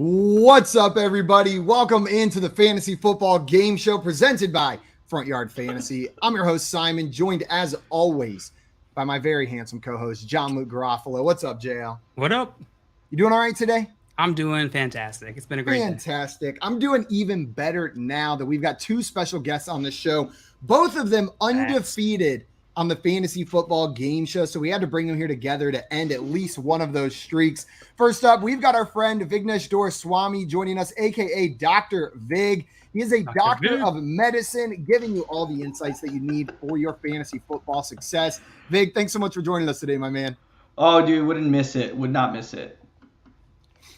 What's up, everybody? Welcome into the Fantasy Football Game Show presented by Front Yard Fantasy. I'm your host, Simon, joined as always by my very handsome co-host, John Luke Garofalo. What's up, JL? What up? You doing all right today? I'm doing fantastic. It's been a great day. I'm doing even better now that we've got two special guests on the show, both of them undefeated on the Fantasy Football Game Show. So we had to bring them here together to end at least one of those streaks. First up, we've got our friend Vignesh Dorswamy joining us, aka Dr. Vig. He is a doctor of medicine, giving you all the insights that you need for your fantasy football success. Vig, thanks so much for joining us today, my man. Oh, dude, wouldn't miss it. Would not miss it.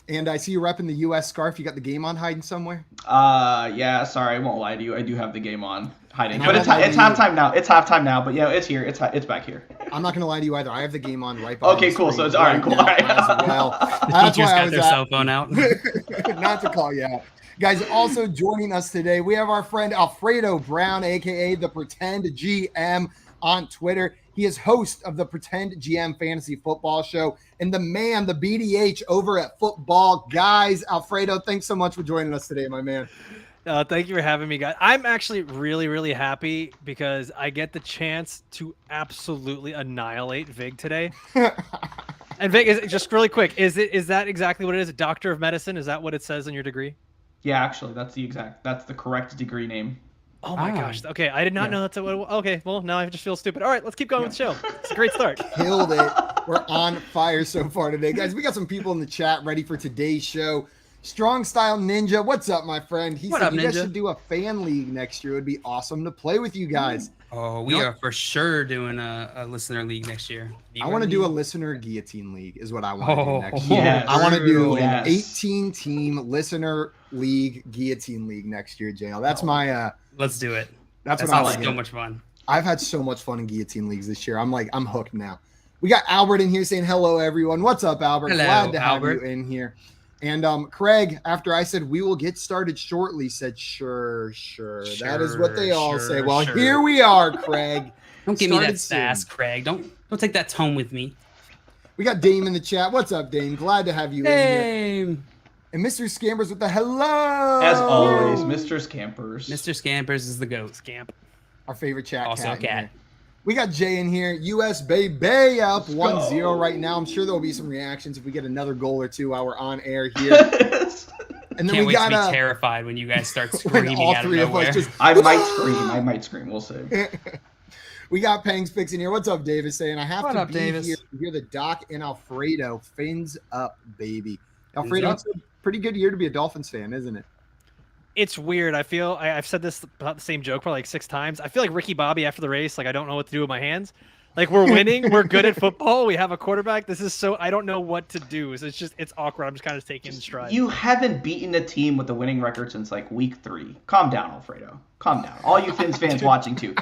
And I see you repping the U.S. scarf. You got the game on hiding somewhere? Yeah, sorry, I won't lie to you. I do have the game on hiding. But it's halftime now. It's halftime now, but yeah, it's here. It's back here. I'm not going to lie to you either. I have the game on right behind Okay, cool. So it's all right, cool. All right. As well. That's why I was their cell phone out. Not to call you out. Guys, also joining us today, we have our friend Alfredo Brown, a.k.a. the Pretend GM on Twitter. He is host of the Pretend GM Fantasy Football Show and the man, the BDH over at Football Guys. Alfredo, thanks so much for joining us today, my man. Thank you for having me, guys. I'm actually really, really happy because I get the chance to absolutely annihilate Vig today. And Vig, just really quick, is that exactly what it is? A doctor of medicine? Is that what it says in your degree? Yeah, actually, that's the correct degree name. Oh my gosh. Okay, I did not know that's what. Okay, well, now I just feel stupid. All right, let's keep going with the show. It's a great start. Killed it. We're on fire so far today. Guys, we got some people in the chat ready for today's show. Strong Style Ninja, what's up, my friend? He said you guys should do a fan league next year. It would be awesome to play with you guys. Oh, we are for sure doing a listener league next year. I want to do a listener guillotine league is what I want to do next year. Yes. I want to do an 18-team listener league guillotine league next year, JL. That's my let's do it. That's what I like. So much fun. I've had so much fun in guillotine leagues this year. I'm hooked now. We got Albert in here saying hello, everyone. What's up, Albert? Hello, Glad to have Albert. you in here. And Craig, after I said we will get started shortly, said sure. That is what they all say. Well, here we are, Craig. Don't give me that sass, Craig. Don't take that tone with me. We got Dame in the chat. What's up, Dame? Glad to have you in here. And Mr. Scampers with the hello. As always, Mr. Scampers. Mr. Scampers is the goat. Scamp. Our favorite chat Also cat. a cat. We got Jay in here. US baby up 1-0 right now. I'm sure there'll be some reactions if we get another goal or two while we're on air here. And then Can't we wait got to be terrified when you guys start when screaming all out of three of nowhere. us just I might scream. We'll see. We got Pangs Fix in here. What's up, Davis? Saying I have What to up, be Davis? here to hear the Doc and Alfredo. Fins up, baby. Alfredo, it's a pretty good year to be a Dolphins fan, isn't it? It's weird. I feel I've said this about the same joke probably like 6 times. I feel like Ricky Bobby after the race. Like I don't know what to do with my hands. Like we're winning, we're good at football. We have a quarterback. This is so I don't know what to do. So it's awkward. I'm just kind of taking the stride. You haven't beaten a team with a winning record since like week 3. Calm down, Alfredo. Calm down. All you Fins fans watching too.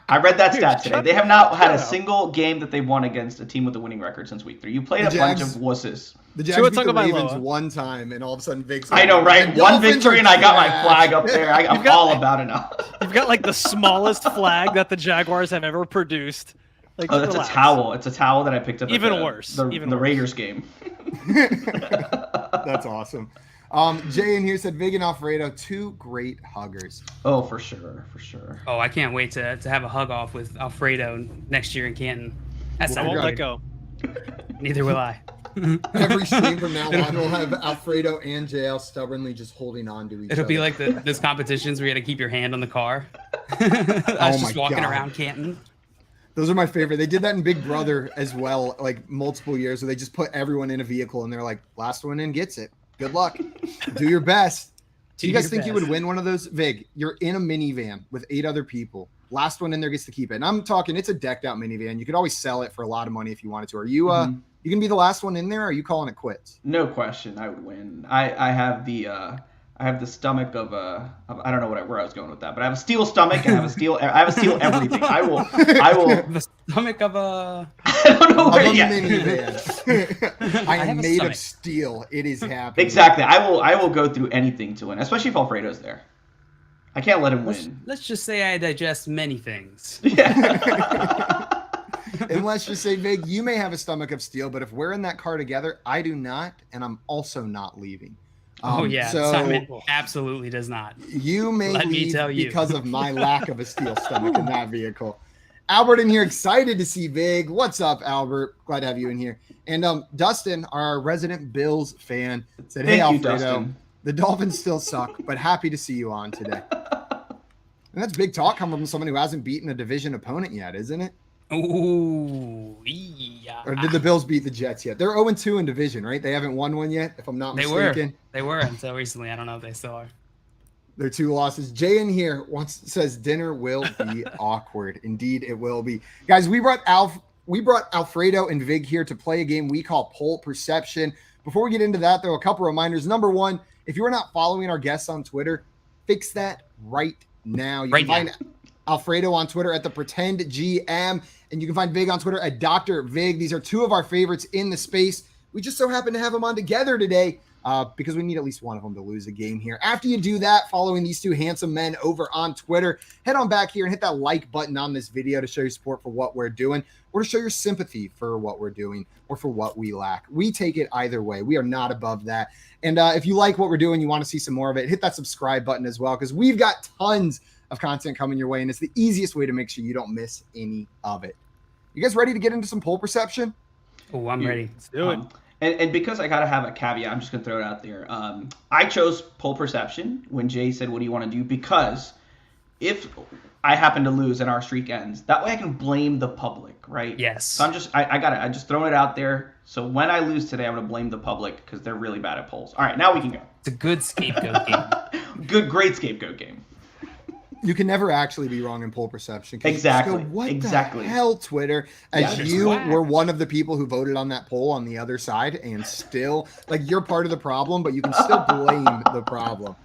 I read that stat today. They have not had a single game that they've won against a team with a winning record since week 3. You played a bunch of wusses. The Jags beat the Ravens one time, and all of a sudden Vig's I know, right? One victory, and I got my flag up there. I'm all about it now. You've got like the smallest flag that the Jaguars have ever produced. Like, that's a towel. It's a towel that I picked up. Even at worse. The Raiders game. That's awesome. Jay in here said Vig and Alfredo, 2 great huggers. Oh, for sure. Oh, I can't wait to have a hug off with Alfredo next year in Canton. That I sounds won't great. let go. Neither will I. Every stream from now on, we'll have Alfredo and JL stubbornly just holding on to each other. It'll be like those competitions where you got to keep your hand on the car. I was just walking around Canton. Those are my favorite. They did that in Big Brother as well, like multiple years, where they just put everyone in a vehicle and they're like, last one in gets it. Good luck. Do your best. Do you guys think you would win one of those? Vig, you're in a minivan with 8 other people. Last one in there gets to keep it. And I'm talking, it's a decked out minivan. You could always sell it for a lot of money if you wanted to. Are you you gonna be the last one in there, or are you calling it quits? No question, I would win. I have the stomach of I don't know where I was going with that, but I have a steel stomach and I have a steel everything. I will the stomach of a I don't know where minivan. I am made of steel. It is happening. Exactly. I will go through anything to win, especially if Alfredo's there. I can't let him win. Let's just say I digest many things. Yeah. And let's just say, Vig, you may have a stomach of steel, but if we're in that car together, I do not, and I'm also not leaving. Oh yeah, So Simon absolutely does not. you may Let me leave tell you. because of my lack of a steel stomach in that vehicle. Albert in here, excited to see Vig. What's up, Albert? Glad to have you in here. And Dustin, our resident Bills fan, said, "Hey, Thank you, Alfredo, Dustin. the Dolphins still suck, but happy to see you on today." And that's big talk coming from someone who hasn't beaten a division opponent yet, isn't it? Ooh, yeah. Or did the Bills beat the Jets yet? They're 0-2 in division, right? They haven't won one yet, if I'm not mistaken. They were until recently. I don't know if they still are. They're 2 losses. Jay in here says dinner will be awkward. Indeed, it will be. Guys, we brought Alfredo and Vig here to play a game we call Poll Perception. Before we get into that, though, a couple reminders. Number one, if you're not following our guests on Twitter, fix that right now. You can find Alfredo on Twitter at the Pretend GM, and you can find Vig on Twitter at Dr. Vig. These are 2 of our favorites in the space. We just so happen to have them on together today because we need at least one of them to lose a game here. After you do that, following these 2 handsome men over on Twitter, head on back here and hit that like button on this video to show your support for what we're doing, or to show your sympathy for what we're doing, or for what we lack. We take it either way. We are not above that. And if you like what we're doing, you want to see some more of it, hit that subscribe button as well, because we've got tons of content coming your way, and it's the easiest way to make sure you don't miss any of it. You guys ready to get into some poll perception? Oh, I'm ready. Let's do it. And because I got to have a caveat, I'm just going to throw it out there. I chose poll perception when Jay said, what do you want to do? Because if I happen to lose and our streak ends, that way I can blame the public, right? Yes. So I'm just throwing it out there. So when I lose today, I'm going to blame the public because they're really bad at polls. All right, now we can go. It's a good scapegoat game. Great scapegoat game. You can never actually be wrong in poll perception. Exactly. What exactly. the hell, Twitter? As Yeah, you were one of the people who voted on that poll on the other side, and still, like, you're part of the problem, but you can still blame the problem.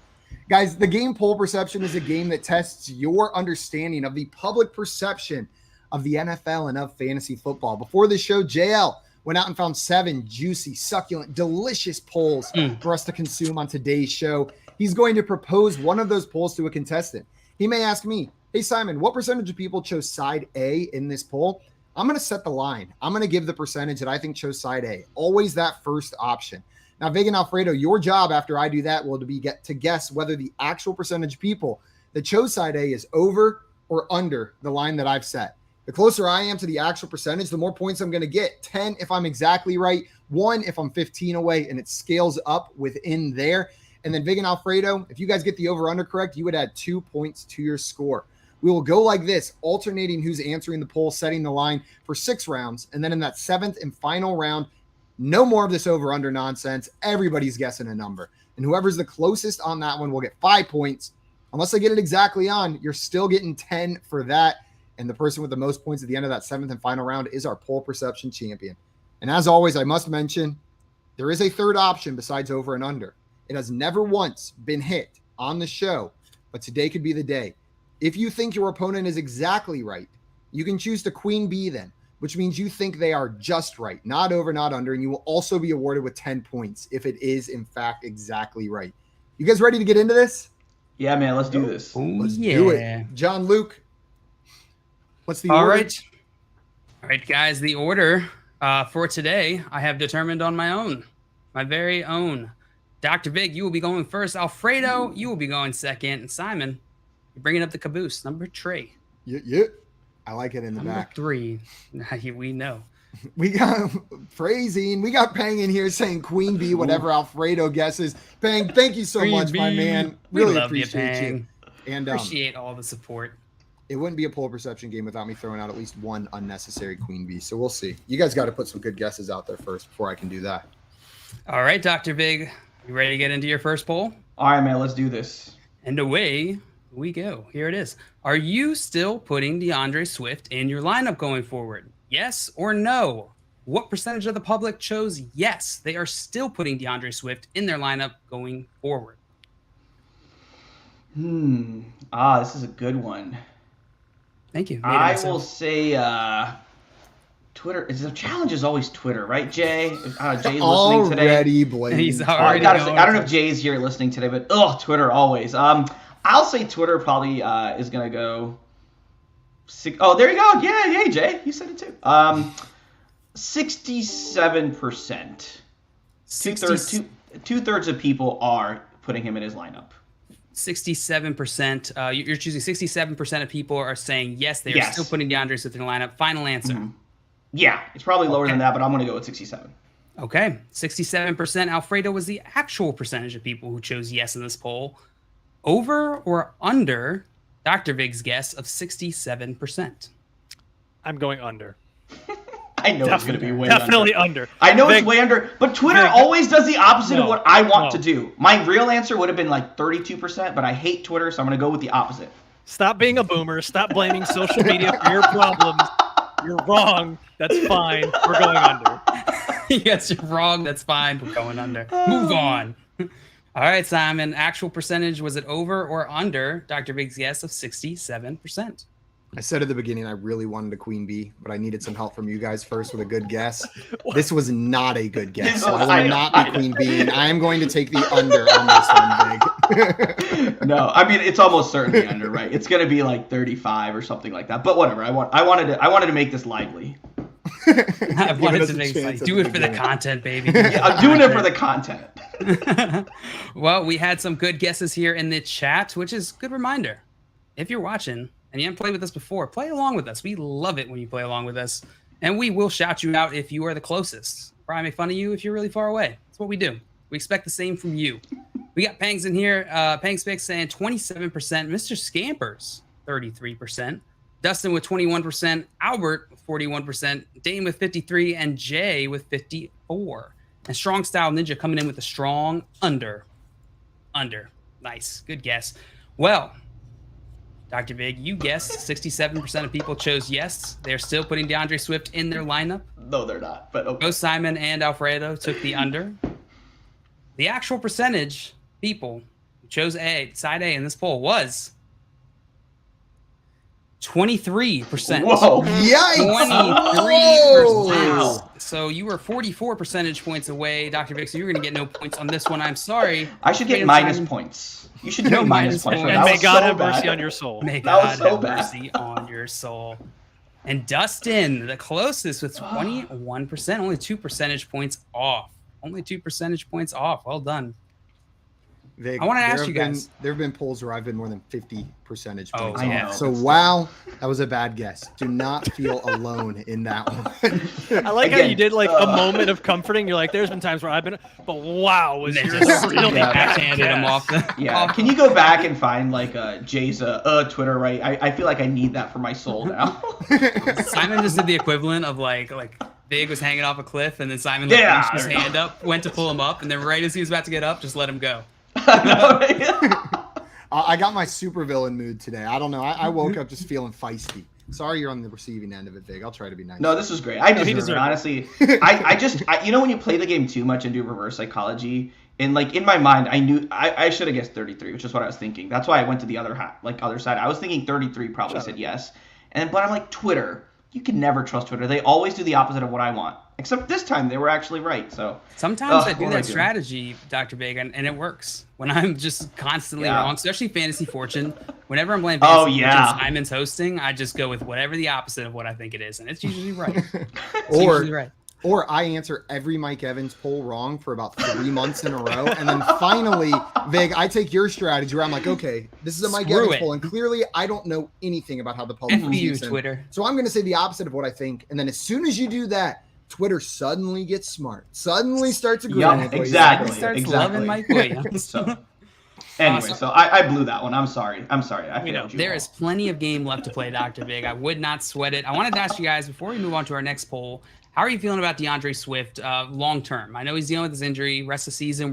Guys, the game Poll Perception is a game that tests your understanding of the public perception of the NFL and of fantasy football. Before this show, JL went out and found 7 juicy, succulent, delicious polls for us to consume on today's show. He's going to propose one of those polls to a contestant. He may ask me, hey, Simon, what percentage of people chose side A in this poll? I'm going to set the line. I'm going to give the percentage that I think chose side A. Always that first option. Now, Vig and Alfredo, your job after I do that will be to guess whether the actual percentage of people that chose side A is over or under the line that I've set. The closer I am to the actual percentage, the more points I'm going to get. 10 if I'm exactly right, 1 if I'm 15 away, and it scales up within there. And then Vig and Alfredo, if you guys get the over-under correct, you would add 2 points to your score. We will go like this, alternating who's answering the poll, setting the line for 6 rounds. And then in that 7th and final round, no more of this over-under nonsense. Everybody's guessing a number. And whoever's the closest on that one will get 5 points. Unless they get it exactly on, you're still getting 10 for that. And the person with the most points at the end of that 7th and final round is our poll perception champion. And as always, I must mention, there is a third option besides over and under. It has never once been hit on the show, but today could be the day. If you think your opponent is exactly right, you can choose to queen bee them, which means you think they are just right, not over, not under, and you will also be awarded with 10 points if it is, in fact, exactly right. You guys ready to get into this? Yeah, man, let's do this. Let's do it. John Luke, what's the order? All right, guys, the order for today I have determined on my own, my very own. Dr. Vig, you will be going first. Alfredo, you will be going second. And Simon, you're bringing up the caboose. Number 3. Yeah. I like it in the Number back. 3. We know. We got phrasing. We got Pang in here saying queen bee, whatever Alfredo guesses. Pang, thank you so Queen much, my bee. man. We Really love you, appreciate you. Pang. And Appreciate all the support. it wouldn't be a poll perception game without me throwing out at least one unnecessary queen bee. So we'll see. You guys got to put some good guesses out there first before I can do that. All right, Dr. Vig, you ready to get into your first poll? All right, man, let's do this. And away we go. Here it is. Are you still putting DeAndre Swift in your lineup going forward? Yes or no? What percentage of the public chose yes? They are still putting DeAndre Swift in their lineup going forward. This is a good one. Thank you. I will say Twitter. The challenge is always Twitter, right, Jay? Jay's listening today. Already blaming. He's I already gotta say, going I don't know to- if Jay's here listening today, but Twitter always. I'll say Twitter probably is gonna go. There you go. Yeah, Jay, you said it too. 67%. 2/3 of people are putting him in his lineup. 67%. You're choosing 67% of people are saying yes, they are still putting DeAndre Swift in the lineup. Final answer. Mm-hmm. Yeah, it's probably lower than that, but I'm going to go with 67. Okay, 67%. Alfredo was the actual percentage of people who chose yes in this poll. Over or under Dr. Vig's guess of 67%? I'm going under. I know it's going to be way definitely under. I know Vig, it's way under, but Twitter Vig, always does the opposite of what I want to no. do. My real answer would have been like 32%, but I hate Twitter, so I'm going to go with the opposite. Stop being a boomer. Stop blaming social media for your problems. You're wrong. That's fine. We're going under. Yes, you're wrong. That's fine. We're going under. Move on. All right, Simon. Actual percentage, was it over or under Dr. Vig's guess of 67%? I said at the beginning I really wanted a queen bee, but I needed some help from you guys first with a good guess. This was not a good guess, so I will not be queen bee. And I am going to take the under on this one, Big. No, I mean it's almost certainly under, right? It's going to be like 35 or something like that. But whatever. I wanted to make this lively. I wanted to make it do it for the content, baby. Yeah, I'm doing it for the content. Well, we had some good guesses here in the chat, which is a good reminder. If you're watching and you haven't played with us before, play along with us. We love it when you play along with us. And we will shout you out if you are the closest. Probably make fun of you if you're really far away. That's what we do. We expect the same from you. We got Pangs in here. Pangs Picks saying 27%. Mr. Scampers, 33%. Dustin with 21%. Albert with 41%. Dane with 53%. And Jay with 54%. And Strong Style Ninja coming in with a strong under. Under. Nice. Good guess. Well, Dr. Vig, you guessed 67% of people chose yes. They're still putting DeAndre Swift in their lineup. No, they're not. But okay. Both Simon and Alfredo took the under. The actual percentage people who chose side A in this poll was 23%. Whoa. Yikes. 23%. Wow. So you were 44 percentage points away, Dr. Vic. So you're going to get no points on this one. I'm sorry. I should get minus points. You should give me minus points. points. And may God have bad. mercy on your soul. May That was God so have bad. mercy on your soul. And Dustin, the closest with 21%, only 2 percentage points off. Only 2 percentage points off. Well done. Vic, I wanna there ask have you been- guys- There have been polls where I've been more than 50 percentage Oh, points I off. know. So wow, that was a bad guess. Do not feel alone in that one. I like how Again, you did like a moment of comforting. You're like, there's been times where I've been, but wow, was They yours just a really yeah, bad backhanded him guess. off the. Yeah. off- Can you go back and find like Jay's Twitter, right? I feel like I need that for my soul now. Simon just did the equivalent of like Big was hanging off a cliff, and then Simon Yeah. reached his hand up, went to pull him up, and then right as he was about to get up, just let him go. I got my supervillain mood today. I don't know. I woke up just feeling feisty. Sorry you're on the receiving end of it, Vic. I'll try to be nice. No, this was great. I he deserve it, deserved it. honestly. You know when you play the game too much and do reverse psychology, and like in my mind, I knew I should have guessed 33, which is what I was thinking. That's why I went to the other side. I was thinking 33 probably said yes, but I'm like Twitter. You can never trust Twitter. They always do the opposite of what I want. Except this time they were actually right. So Sometimes I do what am I that doing? strategy, Dr. Big, and it works. When I'm just constantly wrong, especially Fantasy Fortune. Whenever I'm playing Fantasy Fortune, Simon's hosting, I just go with whatever the opposite of what I think it is, and it's usually right. Usually right. Or I answer every Mike Evans poll wrong for about 3 months in a row. And then finally, Vig, I take your strategy where I'm like, okay, this is a Mike Evans poll. And clearly I don't know anything about how the public you, Twitter. So I'm going to say the opposite of what I think. And then as soon as you do that, Twitter suddenly gets smart. Suddenly starts agreeing. Yep, with what you exactly. say. Starts loving Mike Williams. So I blew that one. I'm sorry. I failed you. There all. is plenty of game left to play, Dr. Big. I would not sweat it. I wanted to ask you guys, before we move on to our next poll, how are you feeling about DeAndre Swift long term? I know he's dealing with his injury. Rest of the season,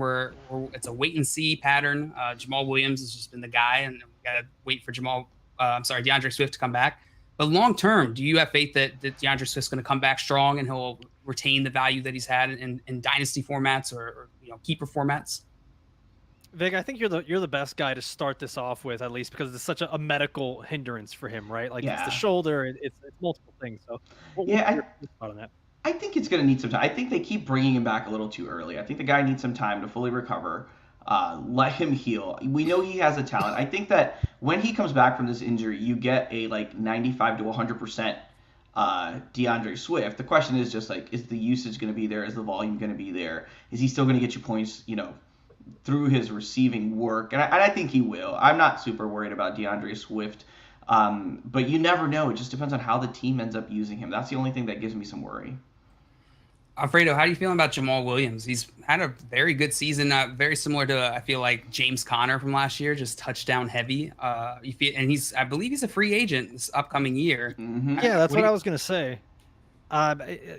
it's a wait and see pattern. Jamal Williams has just been the guy, and we got to wait for DeAndre Swift to come back. But long term, do you have faith that DeAndre Swift's going to come back strong and he'll retain the value that he's had in dynasty formats or keeper formats? Vic, I think you're the best guy to start this off with, at least because it's such a medical hindrance for him, right? Like it's the shoulder, it's multiple things. So what's your thought on that? I think it's going to need some time. I think they keep bringing him back a little too early. I think the guy needs some time to fully recover. Let him heal. We know he has a talent. I think that when he comes back from this injury, you get a 95 to 100% DeAndre Swift. The question is just like, is the usage going to be there? Is the volume going to be there? Is he still going to get you points, through his receiving work? And I think he will. I'm not super worried about DeAndre Swift, but you never know. It just depends on how the team ends up using him. That's the only thing that gives me some worry. Alfredo, how do you feel about Jamal Williams? He's had a very good season, very similar to, I feel like, James Conner from last year, just touchdown heavy. And I believe he's a free agent this upcoming year. Mm-hmm. Yeah, that's what I was going to say.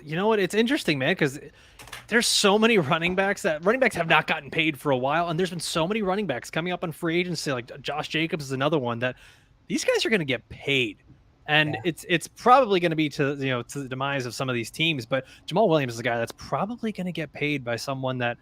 You know what? It's interesting, man, because there's so many running backs have not gotten paid for a while, and there's been so many running backs coming up on free agency. Like Josh Jacobs is another one that these guys are going to get paid. And it's probably going to be to the demise of some of these teams, but Jamal Williams is a guy that's probably going to get paid by someone that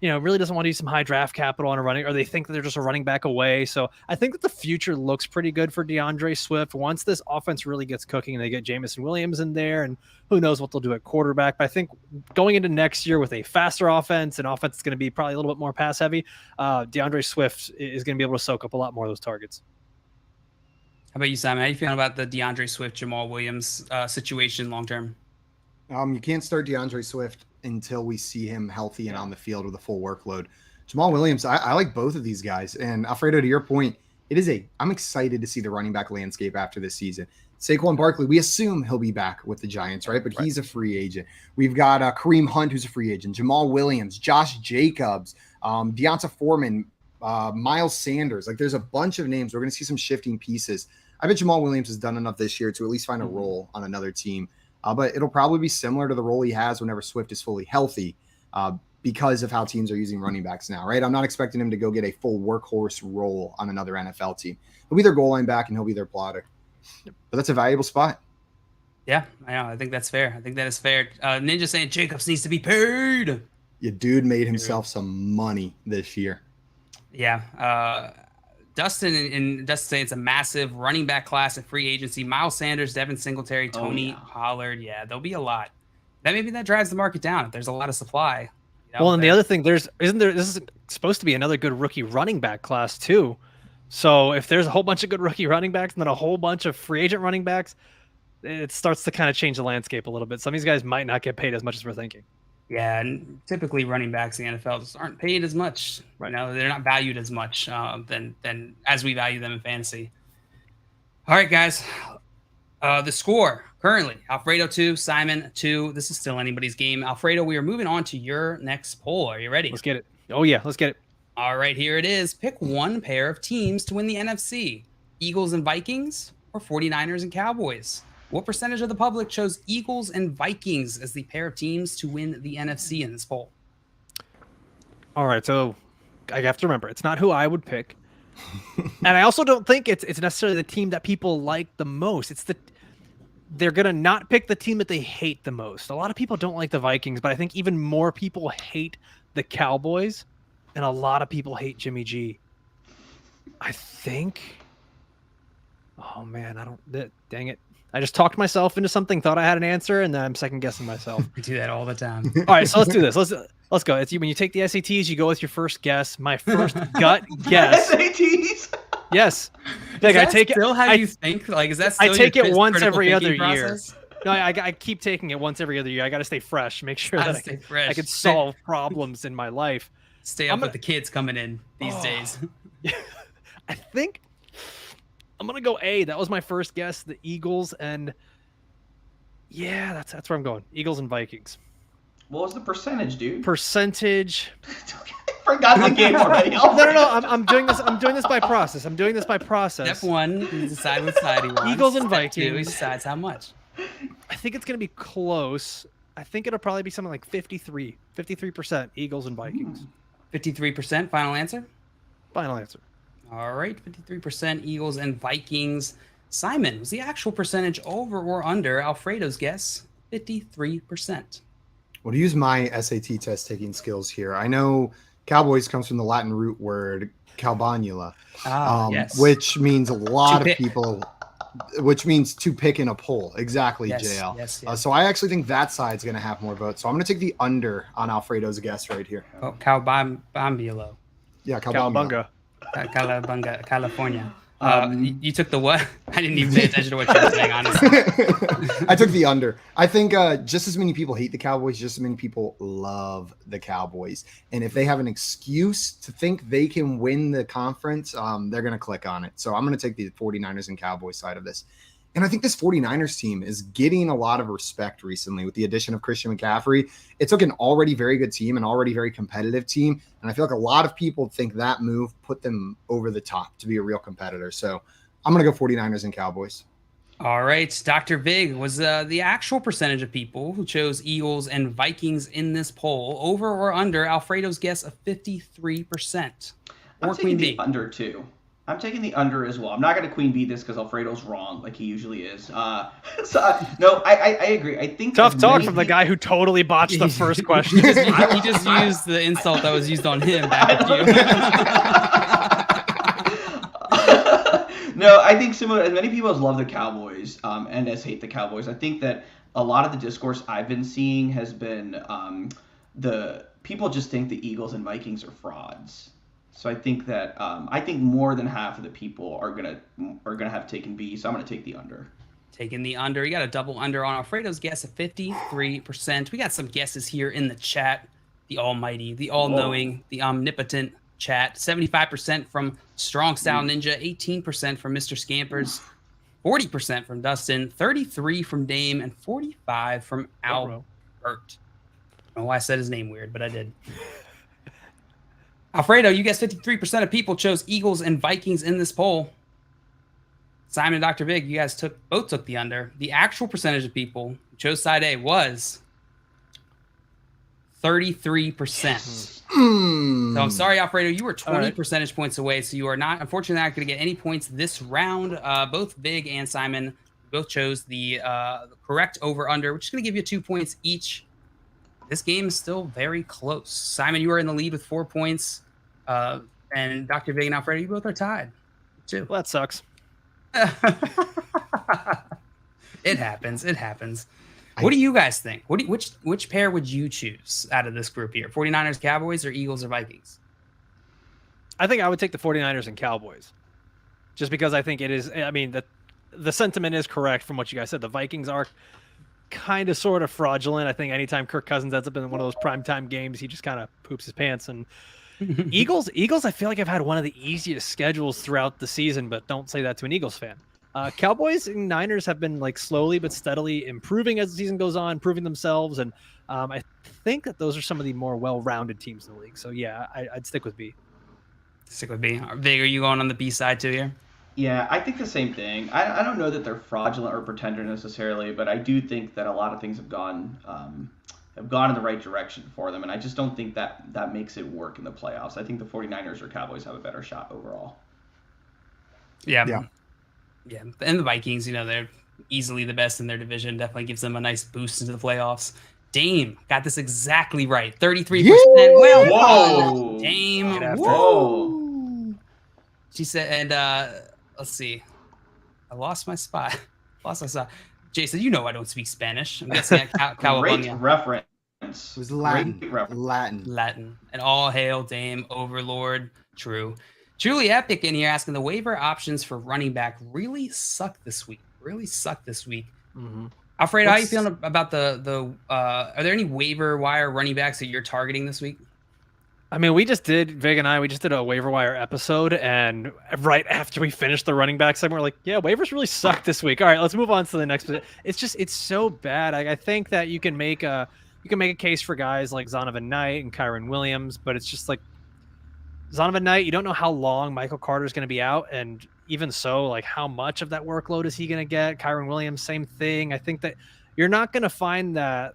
really doesn't want to use some high draft capital on a running, or they think that they're just a running back away. So I think that the future looks pretty good for DeAndre Swift once this offense really gets cooking and they get Jamison Williams in there, and who knows what they'll do at quarterback. But I think going into next year with a faster offense, an offense that's going to be probably a little bit more pass heavy, DeAndre Swift is going to be able to soak up a lot more of those targets. How about you, Simon? How are you feeling about the DeAndre Swift, Jamal Williams situation long term? You can't start DeAndre Swift until we see him healthy and on the field with a full workload. Jamal Williams, I like both of these guys. And Alfredo, to your point, I'm excited to see the running back landscape after this season. Saquon Barkley, we assume he'll be back with the Giants, right? But he's a free agent. We've got Kareem Hunt, who's a free agent, Jamal Williams, Josh Jacobs, Deonta Foreman, Miles Sanders. Like, there's a bunch of names. We're going to see some shifting pieces. I bet Jamal Williams has done enough this year to at least find a role on another team. But it'll probably be similar to the role he has whenever Swift is fully healthy, because of how teams are using running backs now, right? I'm not expecting him to go get a full workhorse role on another NFL team. He'll be their goal line back and he'll be their plotter. But that's a valuable spot. Yeah, I know. I think that's fair. I think that is fair. Ninja saying Jacobs needs to be paid. Your dude made himself some money this year. Yeah. Dustin saying it's a massive running back class in free agency. Miles Sanders, Devin Singletary, Tony Pollard. Yeah, there'll be a lot. Maybe that drives the market down if there's a lot of supply. Well, and the other thing, this is supposed to be another good rookie running back class too. So if there's a whole bunch of good rookie running backs and then a whole bunch of free agent running backs, it starts to kind of change the landscape a little bit. Some of these guys might not get paid as much as we're thinking. Yeah, and typically running backs in the NFL just aren't paid as much. Right now, they're not valued as much than as we value them in fantasy. All right, guys. The score currently: Alfredo 2, Simon 2. This is still anybody's game. Alfredo, we are moving on to your next poll. Are you ready? Let's get it. Oh yeah, let's get it. All right, here it is. Pick one pair of teams to win the NFC: Eagles and Vikings, or 49ers and Cowboys. What percentage of the public chose Eagles and Vikings as the pair of teams to win the NFC in this poll? All right, so I have to remember, it's not who I would pick. And I also don't think it's necessarily the team that people like the most. They're going to not pick the team that they hate the most. A lot of people don't like the Vikings, but I think even more people hate the Cowboys, and a lot of people hate Jimmy G. I think... Oh, man, dang it. I just talked myself into something, thought I had an answer, and then I'm second guessing myself. We do that all the time. All right, so let's do this. Let's go. It's when you take the SATs, you go with your first guess. My first gut guess. SATs. Yes. Like, I take still it. How you think? Like, is that? Still I take it once every other process? year. No, I keep taking it once every other year. I got to stay fresh. Make sure that I can solve problems in my life. Stay up with the kids coming in these days. I think I'm gonna go A. That was my first guess. The Eagles, and yeah, that's where I'm going. Eagles and Vikings. What was the percentage, dude? Percentage. Forgot the game already. No. I'm doing this. I'm doing this by process. Step 1, you decide what side he wants. Eagles and Step Vikings. 2, he decides how much. I think it's gonna be close. I think it'll probably be something like 53% Eagles and Vikings. 53%. Final answer. Final answer. All right, 53% Eagles and Vikings. Simon, was the actual percentage over or under Alfredo's guess? 53%. Well, to use my SAT test taking skills here, I know Cowboys comes from the Latin root word calbanula, yes. which means a lot of people, which means to pick in a poll. Exactly, yes, JL. Yes. So I actually think that side's going to have more votes. So I'm going to take the under on Alfredo's guess right here. Oh, calbambulo. Yeah, calbunga. Calabunga, California. You took the what? I didn't even pay attention to what you were saying, honestly. I took the under. I think just as many people hate the Cowboys, just as many people love the Cowboys. And if they have an excuse to think they can win the conference, they're going to click on it. So I'm going to take the 49ers and Cowboys side of this. And I think this 49ers team is getting a lot of respect recently with the addition of Christian McCaffrey. It took an already very good team, an already very competitive team. And I feel like a lot of people think that move put them over the top to be a real competitor. So I'm going to go 49ers and Cowboys. All right. Dr. Vig, was the actual percentage of people who chose Eagles and Vikings in this poll over or under Alfredo's guess of 53%? I'm taking the under too. I'm taking the under as well. I'm not going to queen bee this because Alfredo's wrong, like he usually is. No, I agree. I think tough talk from the guy who totally botched the first question. He just used the insult that was used on him back at you. No, I think similar. As many people as love the Cowboys and as hate the Cowboys, I think that a lot of the discourse I've been seeing has been the people just think the Eagles and Vikings are frauds. So I think that more than half of the people are gonna have taken B. So I'm gonna take the under. Taking the under. You got a double under on Alfredo's guess of 53%. We got some guesses here in the chat. The almighty, the all-knowing, the omnipotent chat. 75% from Strong Style Ninja, 18% from Mr. Scampers, 40% from Dustin, 33% from Dame, and 45% from Albert. I don't know why I said his name weird, but I did. Alfredo, you guessed 53% of people chose Eagles and Vikings in this poll. Simon and Dr. Vig, you guys both took the under. The actual percentage of people who chose side A was 33%. So I'm sorry, Alfredo, you were 20 percentage points away, so you are not, unfortunately, not going to get any points this round. Both Vig and Simon both chose the correct over-under, which is going to give you 2 points each. This game is still very close. Simon, you are in the lead with 4 points. And Dr. Vig and Alfredo, you both are tied, too. Well, that sucks. It happens. It happens. What do you guys think? Which pair would you choose out of this group here? 49ers, Cowboys, or Eagles or Vikings? I think I would take the 49ers and Cowboys. Just because I think it is, I mean, the sentiment is correct from what you guys said. The Vikings are kind of sort of fraudulent. I think anytime Kirk Cousins ends up in one of those primetime games, he just kind of poops his pants. And Eagles, I feel like I've had one of the easiest schedules throughout the season, but don't say that to an Eagles fan. Cowboys and Niners have been like slowly but steadily improving as the season goes on, proving themselves. And I think that those are some of the more well-rounded teams in the league. So yeah, I'd stick with B. Stick with B. Vig, are you going on the B side too here? Yeah, I think the same thing. I don't know that they're fraudulent or pretender necessarily, but I do think that a lot of things have gone in the right direction for them, and I just don't think that makes it work in the playoffs. I think the 49ers or Cowboys have a better shot overall. Yeah. And the Vikings, they're easily the best in their division. Definitely gives them a nice boost into the playoffs. Dame got this exactly right. 33%. Well done, Dame. Whoa. She said, and let's see. I lost my spot. Jason, I don't speak Spanish. I'm guessing at Great reference. It was Latin. And all hail Dame Overlord. True. Truly epic in here asking the waiver options for running back really suck this week. Mm-hmm. Alfredo, how are you feeling about the are there any waiver wire running backs that you're targeting this week? I mean, Vig and I did a waiver wire episode, and right after we finished the running back segment, we're like, yeah, waivers really suck this week. All right, let's move on to the next. It's so bad. I think that you can make a case for guys like Zonovan Knight and Kyron Williams, but it's just like Zonovan Knight, you don't know how long Michael Carter's going to be out, and even so, like how much of that workload is he going to get? Kyron Williams, same thing. I think that you're not going to find that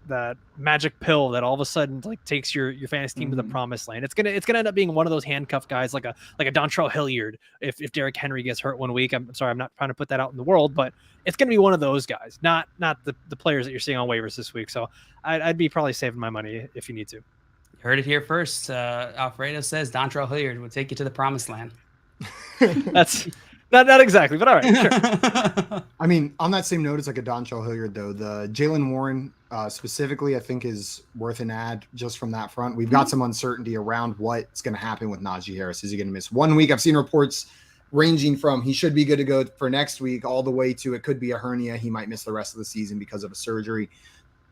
magic pill that all of a sudden like takes your fantasy team to the promised land. It's gonna end up being one of those handcuffed guys like a Dontrell Hilliard. If Derrick Henry gets hurt one week, I'm sorry, I'm not trying to put that out in the world, but it's gonna be one of those guys, not the players that you're seeing on waivers this week. So I'd be probably saving my money if you need to. You heard it here first. Alfredo says Dontrell Hilliard will take you to the promised land. That's not exactly, but all right, sure. I mean, on that same note, it's like a Dontrell Hilliard, though. The Jaylen Warren specifically, I think, is worth an ad just from that front. We've got some uncertainty around what's going to happen with Najee Harris. Is he going to miss 1 week? I've seen reports ranging from he should be good to go for next week all the way to it could be a hernia. He might miss the rest of the season because of a surgery.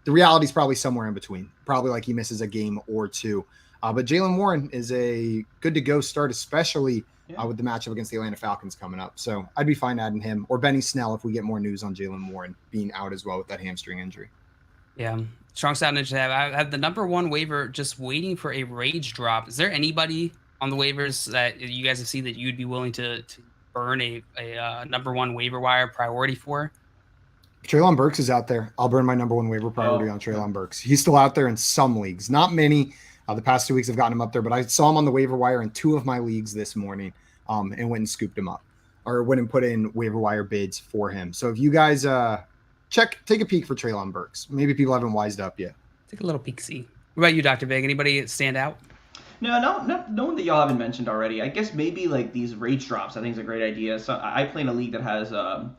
The reality is probably somewhere in between, probably like he misses a game or two. But Jaylen Warren is a good to go start, especially with the matchup against the Atlanta Falcons coming up. So I'd be fine adding him or Benny Snell if we get more news on Jaylen Warren being out as well with that hamstring injury. Yeah. Strong sound to have. I have the number one waiver just waiting for a rage drop. Is there anybody on the waivers that you guys have seen that you'd be willing to burn a number one waiver wire priority for? If Treylon Burks is out there, I'll burn my number one waiver priority on Treylon Burks. He's still out there in some leagues, not many. The past 2 weeks I've gotten him up there, but I saw him on the waiver wire in 2 of my leagues this morning and went and scooped him up or went and put in waiver wire bids for him. So if you guys take a peek for Treylon Burks. Maybe people haven't wised up yet. Take a little peek-see. What about you, Dr. Big? Anybody stand out? No one that y'all haven't mentioned already. I guess maybe like these rage drops I think is a great idea. So I play in a league that has a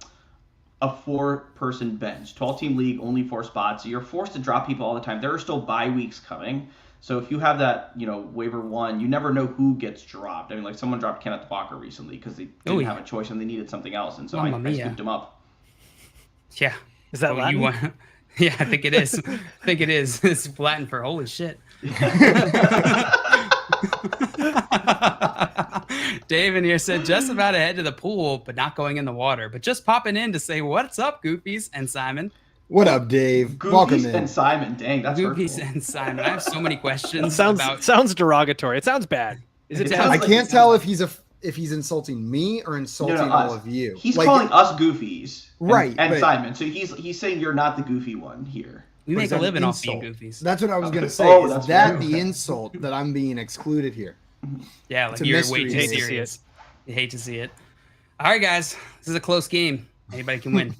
4-person bench, 12-team league, only 4 spots. So you're forced to drop people all the time. There are still bye weeks coming. So if you have that, waiver 1, you never know who gets dropped. I mean, like someone dropped Kenneth Walker recently because they didn't have a choice and they needed something else. And so I scooped him up. Yeah. Is that Latin? Yeah, I think it is. It's Latin for holy shit. Dave in here said just about ahead to the pool, but not going in the water, but just popping in to say what's up, Goofies and Simon. What up, Dave? Goofies Welcome in. and Simon. Dang, that's Goofies hurtful. and Simon. I have so many questions. Sounds derogatory. It sounds bad. Is it? I can't tell if he's insulting me or insulting all of you. He's calling us goofies, right? And Simon. So he's saying you're not the goofy one here. We make a living off being goofies. That's what I was gonna say. Is that the insult that I'm being excluded here? Yeah, like you're way too serious. You hate to see it. All right, guys, this is a close game. Anybody can win.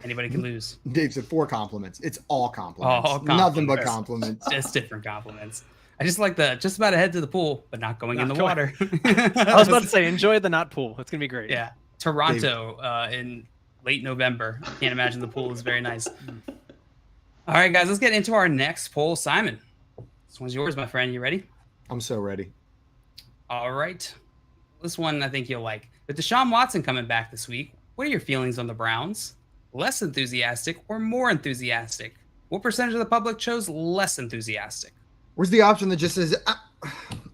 Anybody can lose. Dave said 4 compliments. It's all compliments. All compliments. Nothing but compliments. Just different compliments. I just like the just about ahead to the pool, but not going in the water. I was about to say, enjoy the not pool. It's gonna be great. Yeah, Toronto in late November. I can't imagine the pool is very nice. All right, guys, let's get into our next poll. Simon, this one's yours, my friend. You ready? I'm so ready. All right. This one I think you'll like. With Deshaun Watson coming back this week, what are your feelings on the Browns? Less enthusiastic or more enthusiastic? What percentage of the public chose less enthusiastic? Where's the option that just says,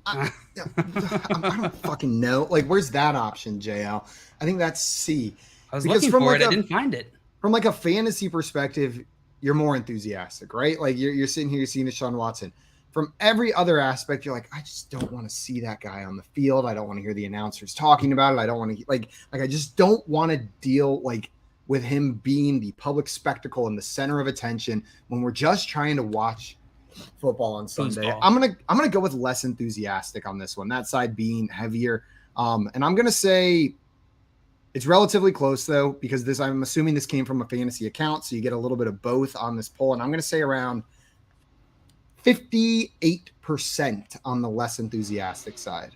I don't fucking know. Like, where's that option, JL? I think that's C. I was looking for it. I didn't find it. From like a fantasy perspective, you're more enthusiastic, right? Like you're sitting here, you're seeing Deshaun Watson. From every other aspect, you're like, I just don't want to see that guy on the field. I don't want to hear the announcers talking about it. I don't want to like I just don't want to deal with him being the public spectacle and the center of attention when we're just trying to watch football on Sunday. I'm gonna go with less enthusiastic on this one. That side being heavier, and I'm gonna say it's relatively close though because I'm assuming this came from a fantasy account, so you get a little bit of both on this poll, and I'm gonna say around 58% on the less enthusiastic side.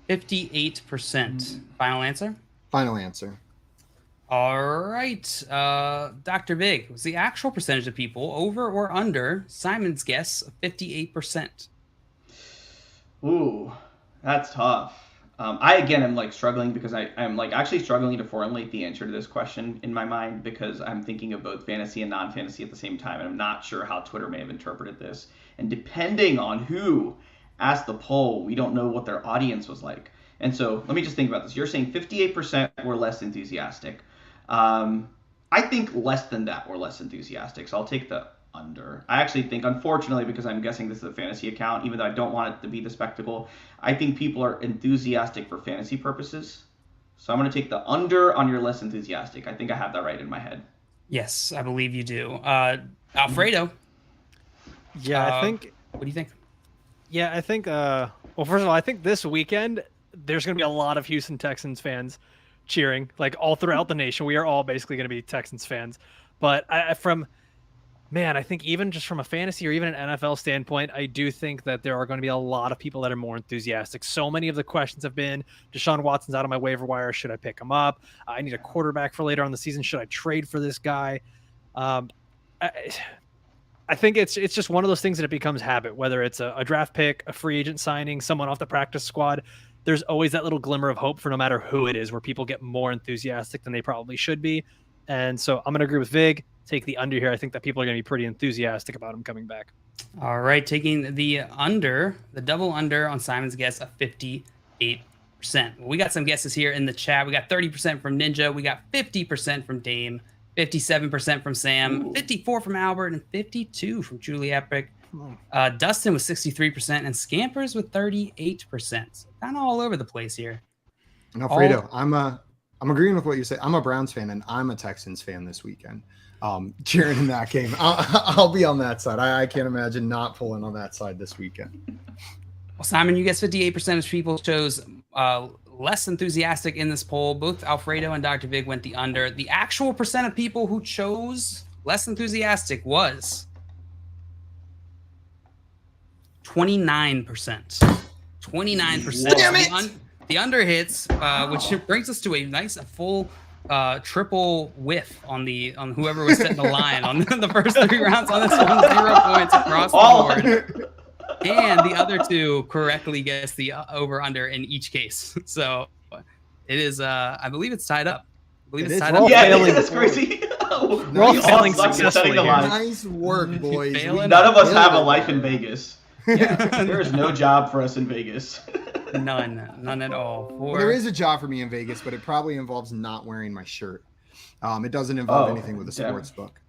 58%. Final answer? Final answer. All right. Dr. Big, was the actual percentage of people over or under Simon's guess of 58%? Ooh, that's tough. I again am like struggling because I'm like actually struggling to formulate the answer to this question in my mind because I'm thinking of both fantasy and non-fantasy at the same time, and I'm not sure how Twitter may have interpreted this. And depending on who asked the poll, we don't know what their audience was like. And so let me just think about this. You're saying 58% were less enthusiastic. I think less than that were less enthusiastic, so I'll take the under. I actually think, unfortunately, because I'm guessing this is a fantasy account, even though I don't want it to be the spectacle, I think people are enthusiastic for fantasy purposes. So I'm going to take the under on your less enthusiastic. I think I have that right in my head. Yes, I believe you do. Alfredo. Yeah, I think. What do you think? Yeah, I think. Well, first of all, I think this weekend there's going to be a lot of Houston Texans fans cheering, like all throughout the nation. We are all basically going to be Texans fans. But I think even just from a fantasy or even an NFL standpoint, I do think that there are going to be a lot of people that are more enthusiastic. So many of the questions have been, Deshaun Watson's out of my waiver wire. Should I pick him up? I need a quarterback for later on in the season. Should I trade for this guy? I think it's just one of those things that it becomes habit, whether it's a draft pick, a free agent signing, someone off the practice squad. there's always that little glimmer of hope for no matter who it is, where people get more enthusiastic than they probably should be. And so I'm going to agree with Vig. Take the under here. I think that people are going to be pretty enthusiastic about him coming back. All right, taking the under, the double under on Simon's guess of 58%. We got some guesses here in the chat. We got 30% from Ninja. We got 50% from Dame, 57% from Sam, 54% from Albert, and 52% from Julie Epic. Dustin with 63% and Scampers with 38%. So kind of all over the place here. And Alfredo, I'm agreeing with what you say. I'm a Browns fan and I'm a Texans fan this weekend. Cheering in that game. I'll be on that side. I can't imagine not pulling on that side this weekend. Well, Simon, you guess 58% of people chose less enthusiastic in this poll. Both Alfredo and Dr. Vig went the under. The actual percent of people who chose less enthusiastic was 29%. 29%. Damn it! The under hits, which brings us to a nice full triple whiff on whoever was setting the line on the first 3 rounds on this one. 0 points across the board. And the other 2 correctly guessed the over under in each case. So it is, I believe it's tied up. It's tied up. Yeah, that's crazy. We're all failing successfully. Nice work, boys. None of us have a life in Vegas. Yeah, there is no job for us in Vegas. None at all. Well, there is a job for me in Vegas, but it probably involves not wearing my shirt. It doesn't involve anything with a sports book.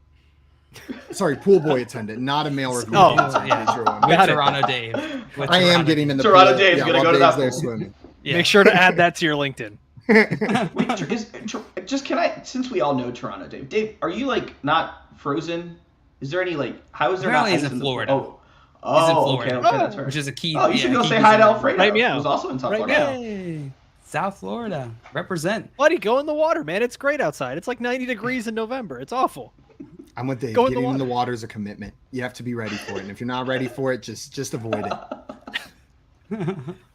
Sorry, pool boy attendant, not a male review. With Toronto Dave. I am getting in the Toronto pool. Dave's gonna go to that pool. Swimming. Yeah. Make sure to add that to your LinkedIn. Wait, can I? Since we all know Toronto Dave, Dave, are you like not frozen? Is there any how is there Apparently not? He's in Florida. Oh, in Florida. Okay, that's right. Which is a key. Oh, you should go say hi to Alfredo. Right, yeah. Who's also in South Florida. Hey, South Florida, represent. Buddy, go in the water, man. It's great outside. It's like 90 degrees in November. It's awful. I'm with Dave. Go in Getting the in the water is a commitment. You have to be ready for it. And if you're not ready for it, just avoid it.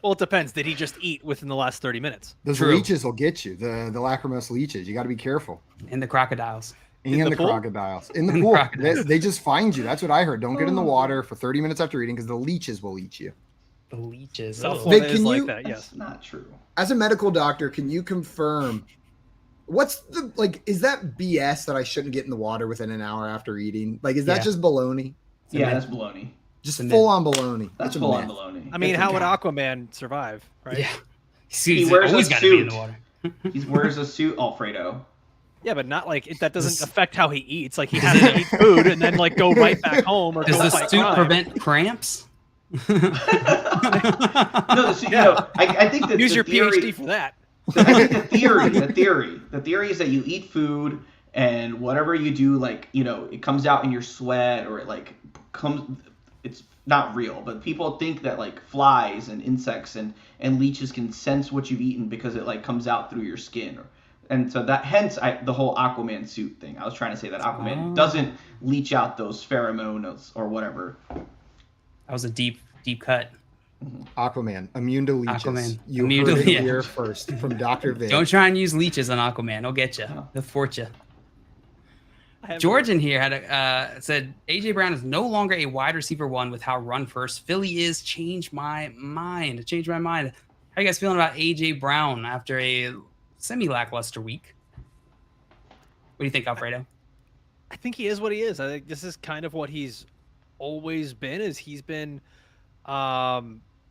Well, it depends. Did he just eat within the last 30 minutes? Those leeches will get you. The lacrimose leeches. You got to be careful. And the crocodiles. And the crocodiles. In the pool. They just find you. That's what I heard. Don't get in the water for 30 minutes after eating because the leeches will eat you. The leeches. South Florida is like that, That's yes. not true. As a medical doctor, can you confirm what's is that BS that I shouldn't get in the water within an hour after eating? Is that just baloney? Yeah, that's baloney. Just full on baloney. That's full on baloney. I mean, how would Aquaman survive, right? Yeah. He wears a suit. Be in the suit. water. He wears a suit, Alfredo. Yeah, but not that doesn't affect how he eats. He has to eat food and then go right back home or Does go the fight suit crime. prevent cramps? No, the suit, I think that Use the your theory, PhD for that. I think the theory is that you eat food and whatever you do, it comes out in your sweat or it comes. It's not real, but people think that flies and insects and leeches can sense what you've eaten because it comes out through your skin. And so hence the whole Aquaman suit thing. I was trying to say that Aquaman doesn't leach out those pheromones or whatever. That was a deep cut. Aquaman, immune to leeches. Aquaman, You immune heard to it leeches. here first from Dr. Vic. Don't try and use leeches on Aquaman. They'll get you. They'll fort you. George in here had said AJ Brown is no longer a wide receiver 1 with how run first Philly is. Change my mind. How you guys feeling about AJ Brown after a semi-lackluster week? What do you think, Alfredo? I think he is what he is. I think this is kind of what he's always been.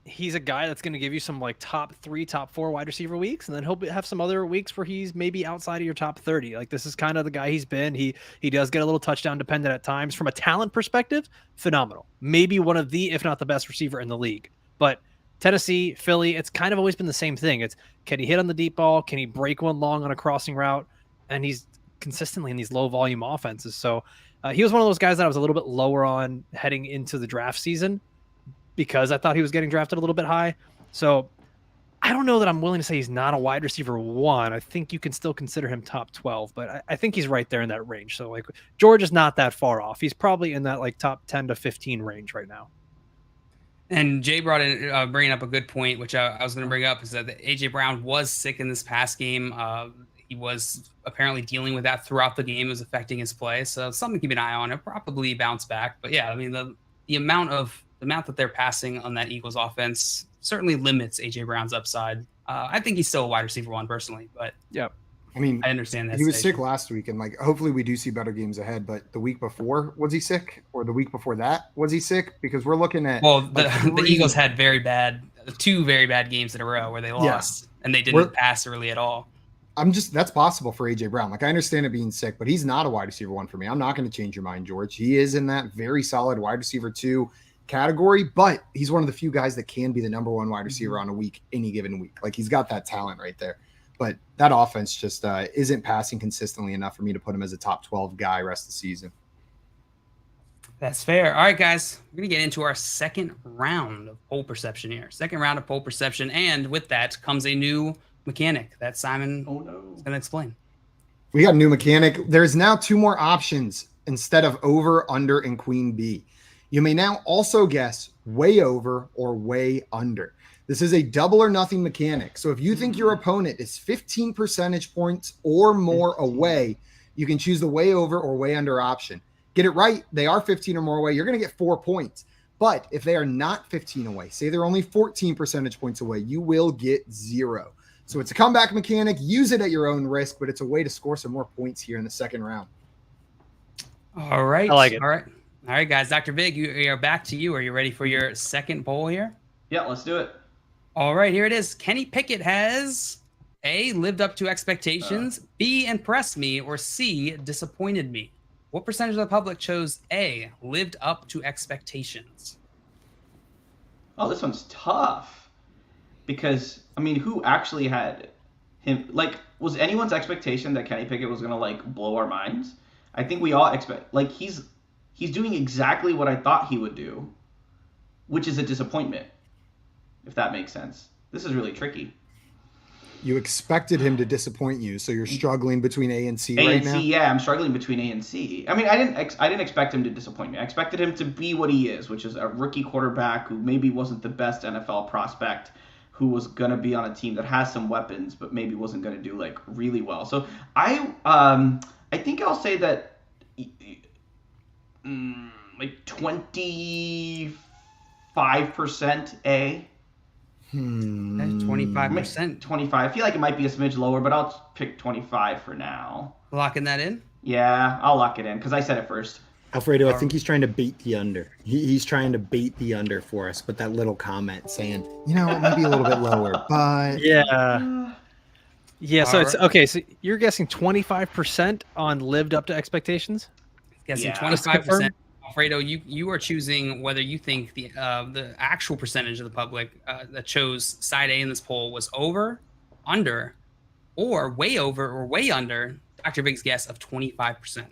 He's a guy that's going to give you some top 3, top 4 wide receiver weeks, and then he'll have some other weeks where he's maybe outside of your top 30. This is kind of the guy he's been. He does get a little touchdown dependent at times. From a talent perspective, phenomenal. Maybe one of the, if not the best receiver in the league. But Tennessee, Philly, it's kind of always been the same thing. It's, can he hit on the deep ball? Can he break one long on a crossing route? And he's consistently in these low volume offenses. So he was one of those guys that I was a little bit lower on heading into the draft season because I thought he was getting drafted a little bit high. So I don't know that I'm willing to say he's not a wide receiver 1. I think you can still consider him top 12, but I think he's right there in that range. So George is not that far off. He's probably in that top 10 to 15 range right now. And Jay brought in, bringing up a good point, which I was going to bring up, is that AJ Brown was sick in this past game. He was apparently dealing with that throughout the game. It was affecting his play. So something to keep an eye on. It'll probably bounce back. But yeah, I mean, the amount of the amount that they're passing on that Eagles offense certainly limits A.J. Brown's upside. I think he's still a wide receiver 1 personally, but Yep. I mean, I understand that. he was sick last week, and like hopefully we do see better games ahead. But the week before, was he sick? Or the week before that, was he sick? Because we're looking at the Eagles had two very bad games in a row where they lost and they didn't pass really at all. That's possible for AJ Brown. Like I understand it being sick, but he's not a wide receiver 1 for me. I'm not going to change your mind, George. He is in that very solid wide receiver 2 category, but he's one of the few guys that can be the number 1 wide receiver on any given week. Like he's got that talent right there. But that offense just isn't passing consistently enough for me to put him as a top 12 guy rest of the season. That's fair. All right, guys, we're going to get into our second round of poll perception here. Second round of poll perception. And with that comes a new mechanic that Simon is going to explain. We got a new mechanic. There's now 2 more options instead of over, under, and queen bee. You may now also guess way over or way under. This is a double or nothing mechanic. So if you think your opponent is 15 percentage points or more away, you can choose the way over or way under option. Get it right. They are 15 or more away. You're going to get 4 points. But if they are not 15 away, say they're only 14 percentage points away, you will get 0. So it's a comeback mechanic. Use it at your own risk, but it's a way to score some more points here in the second round. All right. I like it. All right, guys. Dr. Big, we are back to you. Are you ready for your second poll here? Yeah, let's do it. All right, here it is. Kenny Pickett has A, lived up to expectations, B, impressed me, or C, disappointed me. What percentage of the public chose A, lived up to expectations? Oh, this one's tough. Because, I mean, who actually had him? Like, was anyone's expectation that Kenny Pickett was going to, like, blow our minds? I think we all expect, like, he's doing exactly what I thought he would do, which is a disappointment. If that makes sense. This is really tricky. You expected him to disappoint you, so you're struggling between A and C A right and now? C, yeah, I'm struggling between A and C. I mean, I didn't expect him to disappoint me. I expected him to be what he is, which is a rookie quarterback who maybe wasn't the best NFL prospect, who was going to be on a team that has some weapons, but maybe wasn't going to do, like, really well. So I think I'll say that like 25% A. 25%. 25. I feel like it might be a smidge lower, but I'll pick 25 for now. Locking that in? Yeah, I'll lock it in because I said it first. Alfredo, I think he's trying to bait the under. He's trying to bait the under for us with that little comment saying, You know, it might be a little bit lower, but Yeah. Yeah, so All it's right. okay. So you're guessing 25% on lived up to expectations? Guessing Yeah. 25%. Alfredo, you are choosing whether you think the actual percentage of the public that chose side A in this poll was over, under, or way over or way under Dr. Big's guess of 25%.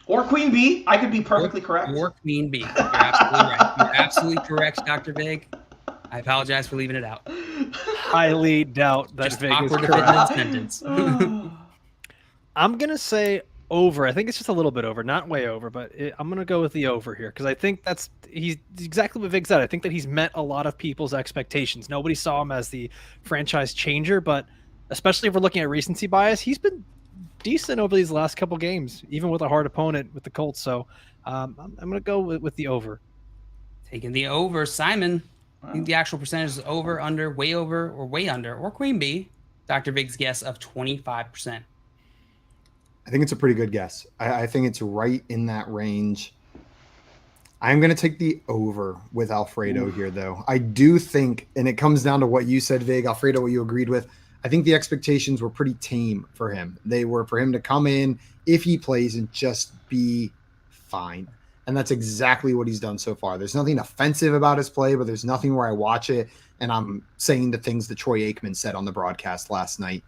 Or Queen Bee. I could be perfectly correct. Or Queen Bee. You're absolutely right. You're absolutely correct, Dr. Big. I apologize for leaving it out. Highly doubt that Just Vic is awkward to correct. fit in a sentence. I'm going to say over. I think it's just a little bit over, not way over, but I'm going to go with the over here because I think he's exactly what Vic said. I think that he's met a lot of people's expectations. Nobody saw him as the franchise changer, but especially if we're looking at recency bias, he's been decent over these last couple games, even with a hard opponent with the Colts. So I'm going to go with the over. Taking the over. Simon, I think the actual percentage is over, under, way over, or way under, or Queen Bee. Dr. Big's guess of 25%. I think it's a pretty good guess. I think it's right in that range. I'm going to take the over with Alfredo here, though. I do think, and it comes down to what you said, Vig, Alfredo, what you agreed with. I think the expectations were pretty tame for him. They were for him to come in, if he plays, and just be fine. And that's exactly what he's done so far. There's nothing offensive about his play, but there's nothing where I watch it and I'm saying the things that Troy Aikman said on the broadcast last night.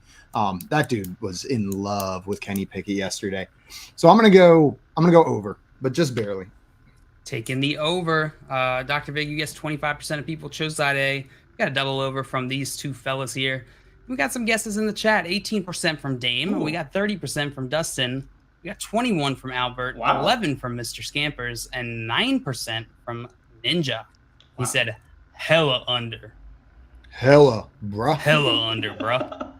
That dude was in love with Kenny Pickett yesterday. So I'm gonna go over, but just barely. Taking the over. Dr. Big, you guess 25% of people chose side A. We got a double over from these two fellas here. We got some guesses in the chat. 18% from Dame. Ooh. We got 30% from Dustin. We got 21 from Albert. Wow. 11 from Mr. Scampers, and 9% from Ninja. He Wow. said, hella under. Hella, bruh. Hella under, bruh.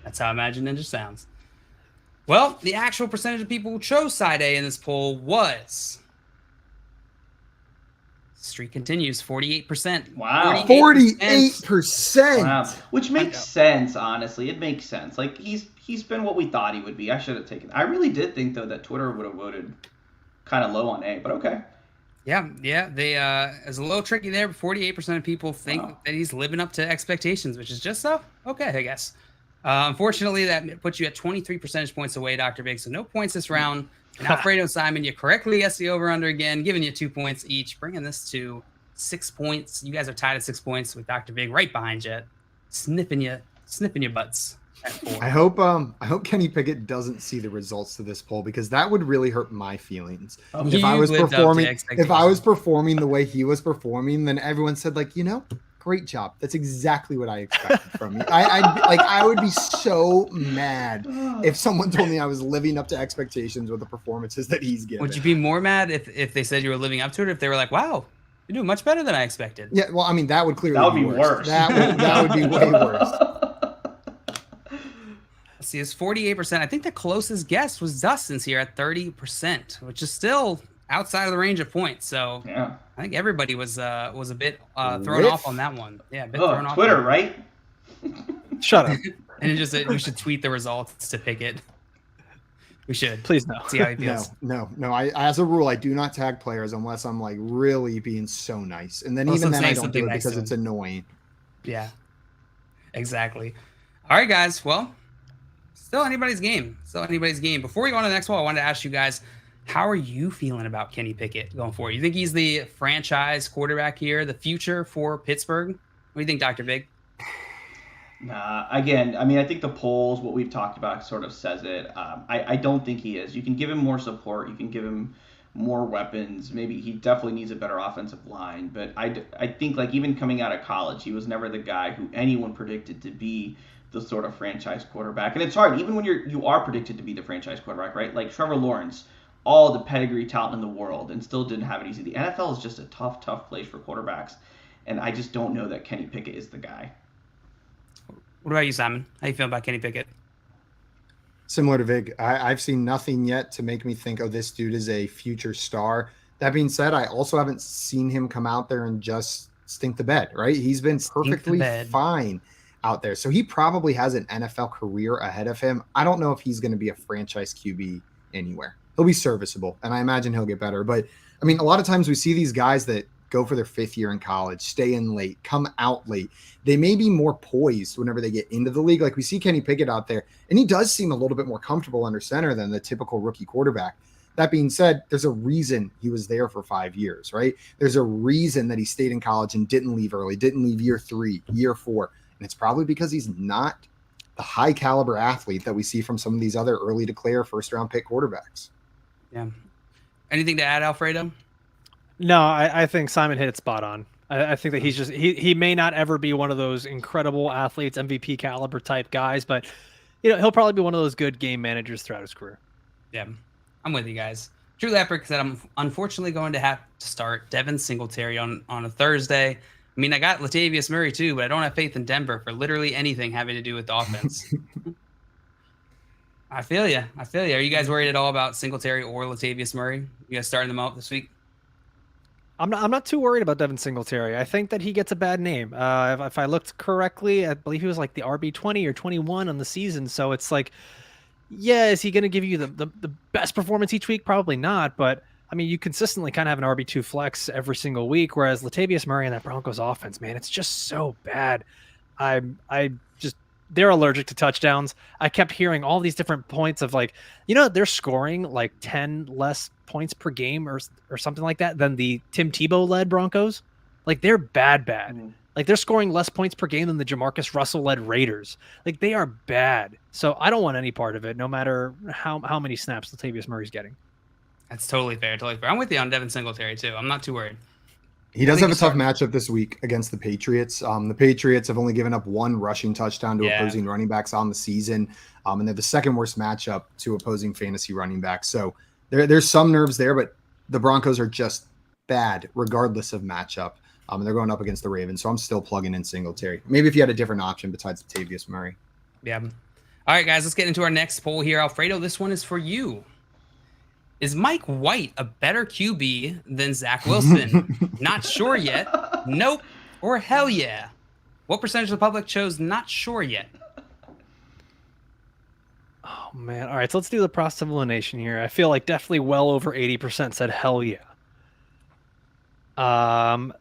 That's how Imagine Ninja sounds. Well, the actual percentage of people who chose side A in this poll was Streak continues. 48%. Wow. 48%. Wow. Which makes sense, honestly. It makes sense. Like he's been what we thought he would be. I should have taken. I really did think though that Twitter would have voted kind of low on A, but okay. Yeah. They it's a little tricky there, but 48% of people think that he's living up to expectations, which is just so okay, I guess. Unfortunately, that puts you at 23 percentage points away, Dr. Big. So no points this round. And Alfredo and Simon, you correctly guessed the over/under again, giving you 2 points each, bringing this to 6 points. You guys are tied at 6 points with Dr. Big right behind you, snipping your butts at 4. I hope Kenny Pickett doesn't see the results to this poll, because that would really hurt my feelings. If I was performing the way he was performing, then everyone said, like, great job. That's exactly what I expected from you. I would be so mad if someone told me I was living up to expectations with the performances that he's given. Would you be more mad if they said you were living up to it? If they were like, "Wow, you're doing much better than I expected"? Yeah, well, I mean, that would clearly be worse. That would be way worse. Let's see, it's 48%. I think the closest guess was Dustin's here at 30%, which is still outside of the range of points. So yeah, I think everybody was a bit thrown off on that one. Yeah, a bit thrown off. Twitter, right? Shut up. And we should tweet the results to Pickett. We should. Please no. See how he feels. No. I, as a rule, I do not tag players unless I'm like really being so nice, and then Unless even I'm then I saying don't do it something nice because to it's him. annoying. Yeah, exactly. All right, guys. Well, still anybody's game. Before we go on to the next one, I wanted to ask you guys, how are you feeling about Kenny Pickett going forward? You think he's the franchise quarterback here, the future for Pittsburgh? What do you think, Dr. Big? Nah, again, I mean, I think the polls, what we've talked about, sort of says it. I don't think he is. You can give him more support. You can give him more weapons. Maybe he definitely needs a better offensive line. But I think, like, even coming out of college, he was never the guy who anyone predicted to be the sort of franchise quarterback. And it's hard, even when you are predicted to be the franchise quarterback, right? Like Trevor Lawrence, all the pedigree talent in the world, and still didn't have it easy. The NFL is just a tough place for quarterbacks. And I just don't know that Kenny Pickett is the guy. What about you, Simon? How you feel about Kenny Pickett? Similar to Vig, I've seen nothing yet to make me think, oh, this dude is a future star. That being said, I also haven't seen him come out there and just stink the bed, right? He's been perfectly fine out there. So he probably has an NFL career ahead of him. I don't know if he's going to be a franchise QB anywhere. He'll be serviceable, and I imagine he'll get better. But, I mean, a lot of times we see these guys that go for their 5th year in college, stay in late, come out late. They may be more poised whenever they get into the league. Like we see Kenny Pickett out there, and he does seem a little bit more comfortable under center than the typical rookie quarterback. That being said, there's a reason he was there for 5 years, right? There's a reason that he stayed in college and didn't leave early, didn't leave year 3, year 4. And it's probably because he's not the high caliber athlete that we see from some of these other early declare first round pick quarterbacks. Yeah. Anything to add, Alfredo? No, I think Simon hit it spot on. I think that he's just he may not ever be one of those incredible athletes, MVP caliber type guys, but he'll probably be one of those good game managers throughout his career. Yeah, I'm with you guys. Drew Leppert said I'm unfortunately going to have to start Devin Singletary on a Thursday. I mean, I got Latavius Murray too, but I don't have faith in Denver for literally anything having to do with the offense. I feel you. Are you guys worried at all about Singletary or Latavius Murray? You guys starting them out this week? I'm not too worried about Devin Singletary. I think that he gets a bad name. If I looked correctly, I believe he was like the RB 20 or 21 on the season. So it's like, yeah, is he going to give you the best performance each week? Probably not. But I mean, you consistently kind of have an RB2 flex every single week. Whereas Latavius Murray and that Broncos offense, man, it's just so bad. They're allergic to touchdowns. I kept hearing all these different points of like, they're scoring like 10 less points per game or something like that than the Tim Tebow led Broncos. Like they're bad. Like they're scoring less points per game than the Jamarcus Russell led Raiders. Like they are bad. So I don't want any part of it, no matter how many snaps Latavius Murray's getting. That's totally fair. I'm with you on Devin Singletary too. I'm not too worried. He does have a tough matchup this week against the Patriots. The Patriots have only given up 1 rushing touchdown to opposing running backs on the season, and they're the 2nd worst matchup to opposing fantasy running backs. So there's some nerves there, but the Broncos are just bad regardless of matchup. And they're going up against the Ravens, so I'm still plugging in Singletary. Maybe if you had a different option besides Latavius Murray. Yeah. All right, guys, let's get into our next poll here. Alfredo, this one is for you. Is Mike White a better QB than Zach Wilson? Not sure yet. Nope. Or hell yeah. What percentage of the public chose not sure yet? Oh man. All right, so let's do the process of elimination here. I feel like definitely well over 80% said hell yeah.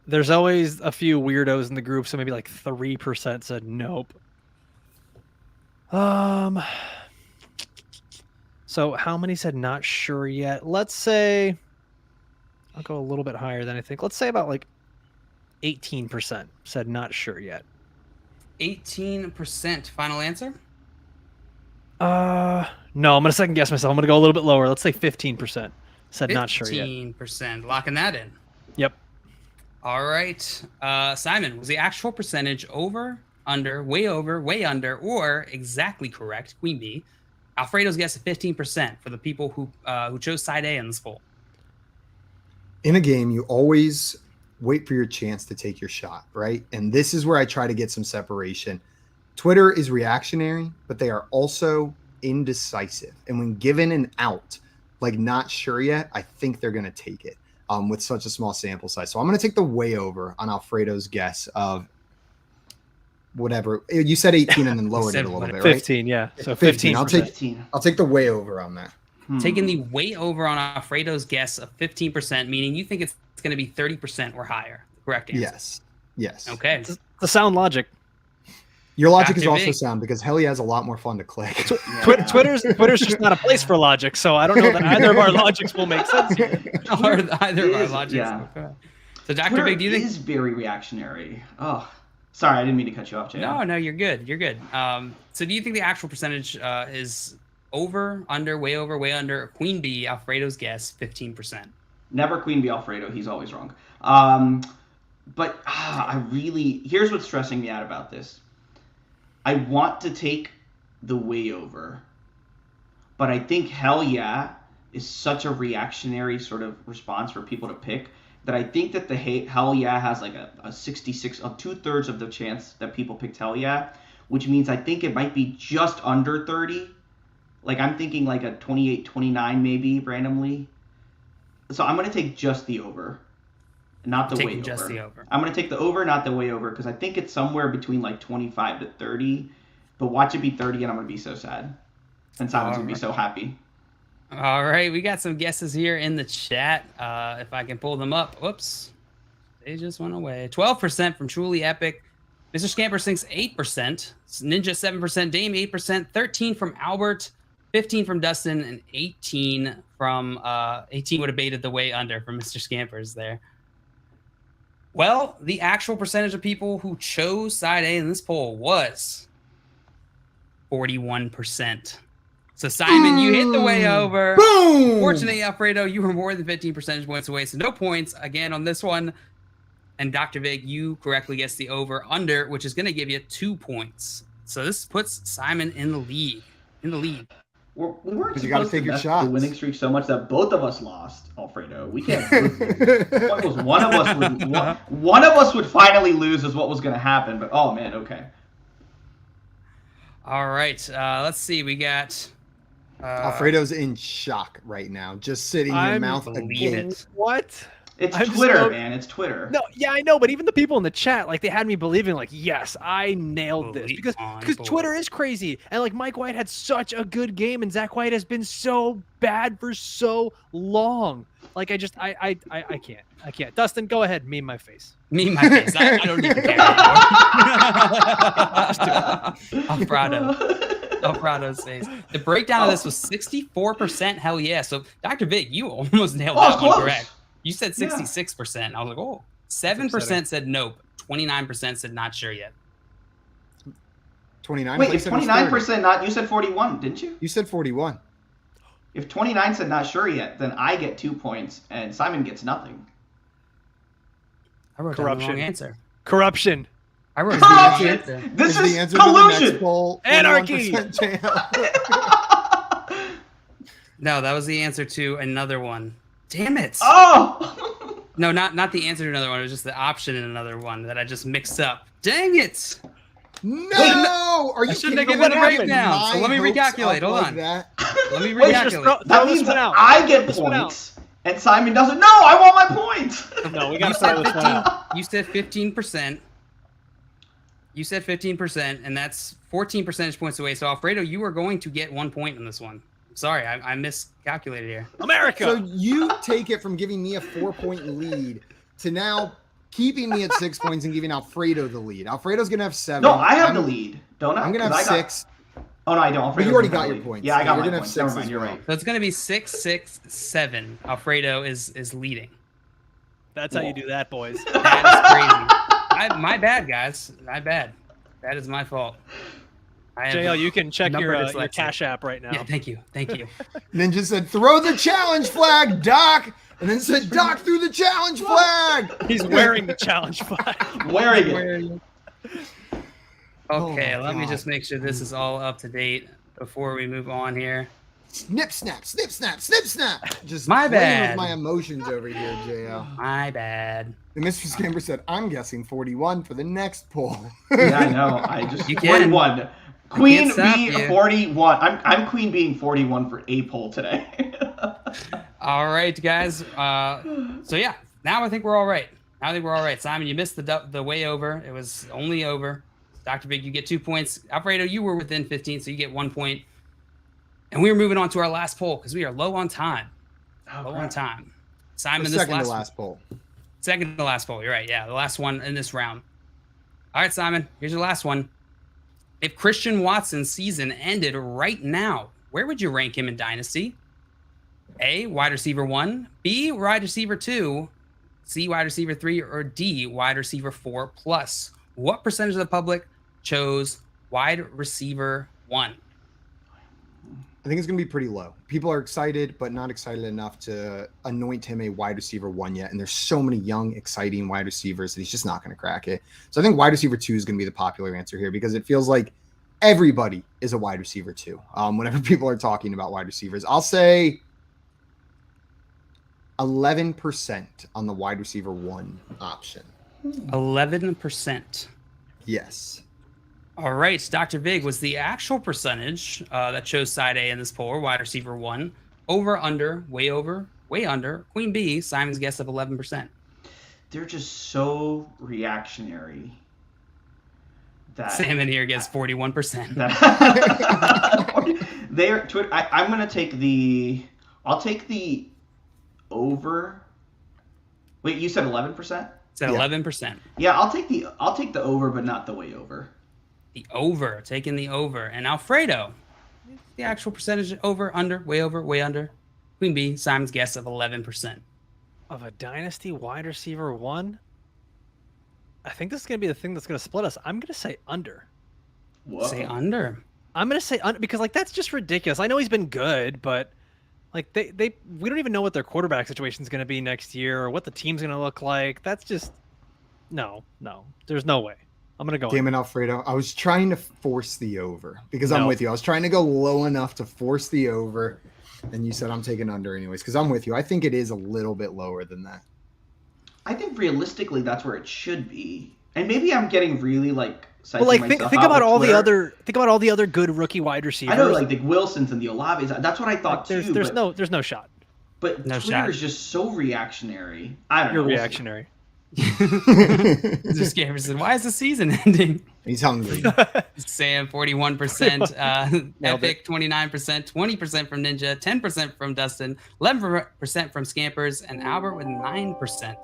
There's always a few weirdos in the group, so maybe like 3% said nope. So how many said not sure yet? Let's say I'll go a little bit higher than I think. Let's say about like 18% said not sure yet. 18% final answer? No, I'm gonna second guess myself. I'm gonna go a little bit lower. Let's say 15% said not sure yet. 15%. Locking that in. Yep. All right. Simon, was the actual percentage over, way under, or exactly correct? Queen bee. Alfredo's guess of 15% for the people who chose side A in this poll. In a game, you always wait for your chance to take your shot, right? And this is where I try to get some separation. Twitter is reactionary, but they are also indecisive. And when given an out, like not sure yet, I think they're going to take it with such a small sample size. So I'm going to take the way over on Alfredo's guess of whatever. You said 18 and then lowered it a little bit, right? 15, yeah. So 15. I'll take the way over on that. Taking the way over on Alfredo's guess of 15%, meaning you think it's going to be 30% or higher. Correct answer. Yes. Okay. The sound logic. Your logic is Dr. also Big. sound because Helly has a lot more fun to click. Twitter's just not a place for logic, so I don't know that either of our logics will make sense here. Or either of our Is- logics. yeah. Okay. So Dr. Twitter Big, do you think? is very reactionary. Oh, sorry, I didn't mean to cut you off, Jay. No, you're good. You're good. So do you think the actual percentage is over, under, way under? Queen bee, Alfredo's guess, 15%. Never Queen Bee Alfredo. He's always wrong. But I really, here's what's stressing me out about this. I want to take the way over, but I think hell yeah is such a reactionary sort of response for people to pick that I think that the hell yeah has like a 66, of 2/3 of the chance that people picked hell yeah, which means I think it might be just under 30. Like I'm thinking like a 28, 29 maybe randomly. So I'm going to take just the over, not the way over. Just the over. I'm going to take the over, not the way over, because I think it's somewhere between like 25 to 30. But watch it be 30 and I'm going to be so sad. And Simon's going to be so happy. All right, we got some guesses here in the chat. If I can pull them up. Whoops. They just went away. 12% from Truly Epic. Mr. Scamper thinks 8%. Ninja 7%. Dame 8%. 13 from Albert. 15 from Dustin. And 18 from 18 would have baited the way under from Mr. Scampers there. Well, the actual percentage of people who chose side A in this poll was 41%. So Simon, you hit the way over. Boom! Fortunately, Alfredo, you were more than 15 percentage points away, so no points again on this one. And Dr. Vig, you correctly guessed the over under, which is going to give you 2 points. So this puts Simon in the lead. We weren't Because you gotta supposed take to your mess shots. the winning streak so much that both of us lost, Alfredo. We can't lose. The point was one of us would finally lose is what was going to happen. But oh man, okay. All right, let's see. We got Alfredo's in shock right now, just sitting your I'm mouth believe agape. it. What? It's I'm just Twitter, so- man. It's Twitter. No, yeah, I know, but even the people in the chat, like, they had me believing, like, yes, I nailed this. Believe Because on Twitter board. is crazy. And, like, Mike White had such a good game, and Zach White has been so bad for so long. Like, I can't. I can't. Dustin, go ahead. Meme my face. Me, my face. I don't even care anymore. Alfredo's face. The breakdown of this was 64% hell yeah. So Dr. Vic, you almost nailed Oh, that it's one close. correct. You said 66%. I was like, oh, 7% said nope. 29% said not sure yet. 29. Wait, if Place in his 29% not, you said 41, didn't you? You said 41. If 29 said not sure yet, then I get 2 points and Simon gets nothing. I wrote down the Corruption. wrong answer. Corruption. I wrote down the wrong Corruption! answer. This the is answer to the next collusion! poll. Anarchy! 41% chance. No, that was the answer to another one. Damn it. Oh! No, not the answer to another one. It was just the option in another one that I just mixed up. Dang it. No! Are you I shouldn't have kidding given me? the breakdown. So My let me hopes recalculate. up Hold like on. that? Let me Wait, just recalculate. that this means one that out. I get This one points, and Simon doesn't. No, I want my points. No, we You gotta said throw this one 15. out. You said 15%. You said 15%, and that's 14 percentage points away. So Alfredo, you are going to get 1 point in this one. Sorry, I miscalculated here. America. So you take it from giving me a 4-point lead to now keeping me at 6 points and giving Alfredo the lead. Alfredo's gonna have 7. No, I have the lead, don't I? I'm gonna have 'Cause I got- 6. Oh no, I don't. But Alfredo you already doesn't got have your the lead. points. Yeah, I So got you're my gonna have points. 6 Never as mind, you're well. right. So it's gonna be 6, 6, 7. Alfredo is leading. That's how you do that, boys. That is crazy. My bad, guys. My bad. That is my fault. I have JL, you can check number your dyslexia. Cash App right now. Yeah, thank you. Thank you. And then just said, throw the challenge flag, Doc. And then said, Doc threw the challenge flag. He's wearing the challenge flag. Wearing it. Okay, Oh my let me God. just make sure this is all up to date before we move on here. Snip, snap, snip, snap, snip, snap. Just My playing bad. with my emotions over here, JL. My bad. And Mr. Scamper said, I'm guessing 41 for the next poll. Yeah, I know. I just You can. 41. Queen can't stop bee you. 41. I'm queen being 41 for a poll today. All right, guys. So yeah, now I think we're all right. Now I think we're all right. Simon, you missed the way over. It was only over. Dr. Big, you get 2 points. Alfredo, you were within 15, so you get 1 point. And we are moving on to our last poll because we are low on time. Low on time. Simon, The this second last to last poll. Second to last poll. You're right. Yeah, the last one in this round. All right, Simon, here's your last one. If Christian Watson's season ended right now, where would you rank him in Dynasty? A, wide receiver 1, B, wide receiver 2, C, wide receiver 3, or D, wide receiver 4 plus. What percentage of the public chose wide receiver 1? I think it's going to be pretty low. People are excited, but not excited enough to anoint him a wide receiver 1 yet. And there's so many young, exciting wide receivers that he's just not going to crack it. So I think wide receiver 2 is going to be the popular answer here because it feels like everybody is a wide receiver 2 whenever people are talking about wide receivers. I'll say 11% on the wide receiver 1 option. 11%. Yes. All right, Dr. Vig was the actual percentage that chose side A in this poll, or wide receiver 1. Over, under, way under. Queen B, Simon's guess of 11%. They're just so reactionary. That Sam in here gets 41%. They're Twitter. I'm gonna take the. I'll take the over. Wait, you said 11%? It's at 11%. Yeah, I'll take the over, but not the way over. The over, taking the over. And Alfredo, the actual percentage over, under, way under. Queen B, Simon's guess of 11%. Of a Dynasty wide receiver 1? I think this is going to be the thing that's going to split us. I'm going to say under. Whoa. Say under. I'm going to say under because, like, that's just ridiculous. I know he's been good, but, like, we don't even know what their quarterback situation is going to be next year or what the team's going to look like. That's just no. There's no way. I'm going to go Damn under. it, Alfredo. I was trying to force the over because I'm No. with you. I was trying to go low enough to force the over. And you said I'm taking under anyways because I'm with you. I think it is a little bit lower than that. I think realistically that's where it should be. And maybe I'm getting really like psyching Well, like myself think out about with all the Twitter. other good rookie wide receivers. I know like the Wilsons and the Olaves. That's what I thought Like, too. there's but, no shot. But No Twitter shot. is just so reactionary. I don't You're know. We'll see. reactionary. Just Gabriel said, why is the season ending? He's hungry. Sam, 41%. Nailed Epic, 29%. 20% from Ninja. 10% from Dustin. 11% from Scampers. And Albert with 9%.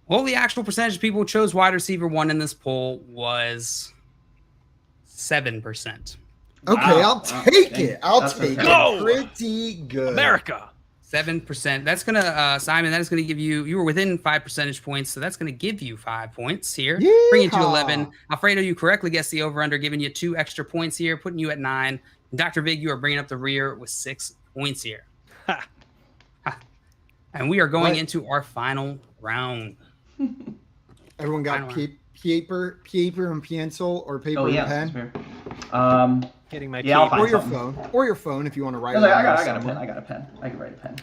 Well, the actual percentage of people who chose wide receiver 1 in this poll was 7%. Okay, Wow. I'll take it. I'll That's take okay. it. Pretty good. America. 7%. That's gonna Simon. That is gonna give you. You were within 5 percentage points, so that's gonna give you 5 points here. Bring you to Yeehaw. 11. Alfredo, you correctly guessed the over/under, giving you 2 extra points here, putting you at 9. And Dr. Vig, you are bringing up the rear with 6 points here. Ha. Ha. And we are going What? into our final round. Everyone got Final paper and pencil or paper Oh and yeah, pen? that's fair. Hitting my Yeah, I'll key. find Or your something. phone. Or your phone if you want to write I it. got down a pen. somewhere. I got a pen. I can write a pen.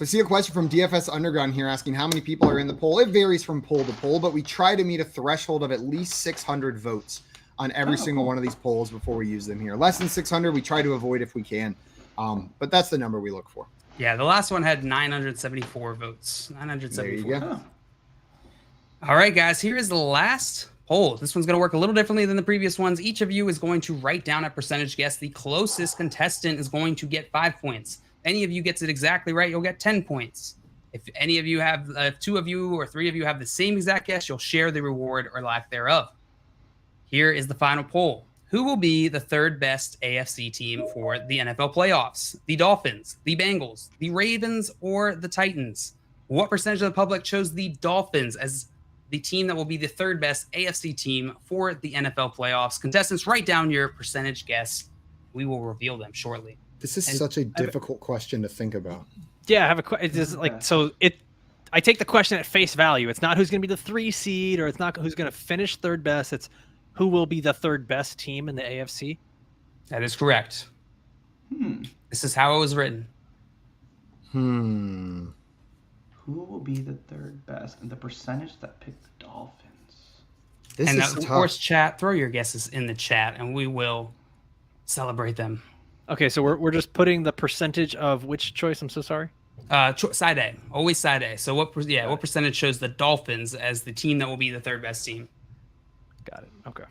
So I see a question from DFS Underground here asking how many people are in the poll. It varies from poll to poll, but we try to meet a threshold of at least 600 votes on every single one of these polls before we use them here. Less than 600, we try to avoid if we can. But that's the number we look for. Yeah, the last one had 974 votes. 974. There you go. All right, guys, here is the last poll. This one's going to work a little differently than the previous ones. Each of you is going to write down a percentage guess. The closest contestant is going to get 5 points. If any of you gets it exactly right, you'll get 10 points. If any of you have, if 2 of you or 3 of you have the same exact guess, you'll share the reward or lack thereof. Here is the final poll. Who will be the third best AFC team for the NFL playoffs? The Dolphins, the Bengals, the Ravens, or the Titans? What percentage of the public chose the Dolphins as the team that will be the third best AFC team for the NFL playoffs? Contestants, write down your percentage guess. We will reveal them shortly. This is such a difficult question to think about. Yeah, I have a question. It's just like, so I take the question at face value. It's not who's going to be the 3 seed, or it's not who's going to finish third best. It's who will be the third best team in the AFC. That is correct. This is how it was written. Who will be the third best, and the percentage that picked the Dolphins? This And is of tough. course, chat, throw your guesses in the chat, and we will celebrate them. Okay, so we're just putting the percentage of which choice? I'm so sorry. Side A, always side A. So what percentage shows the Dolphins as the team that will be the third best team? Got it. Okay.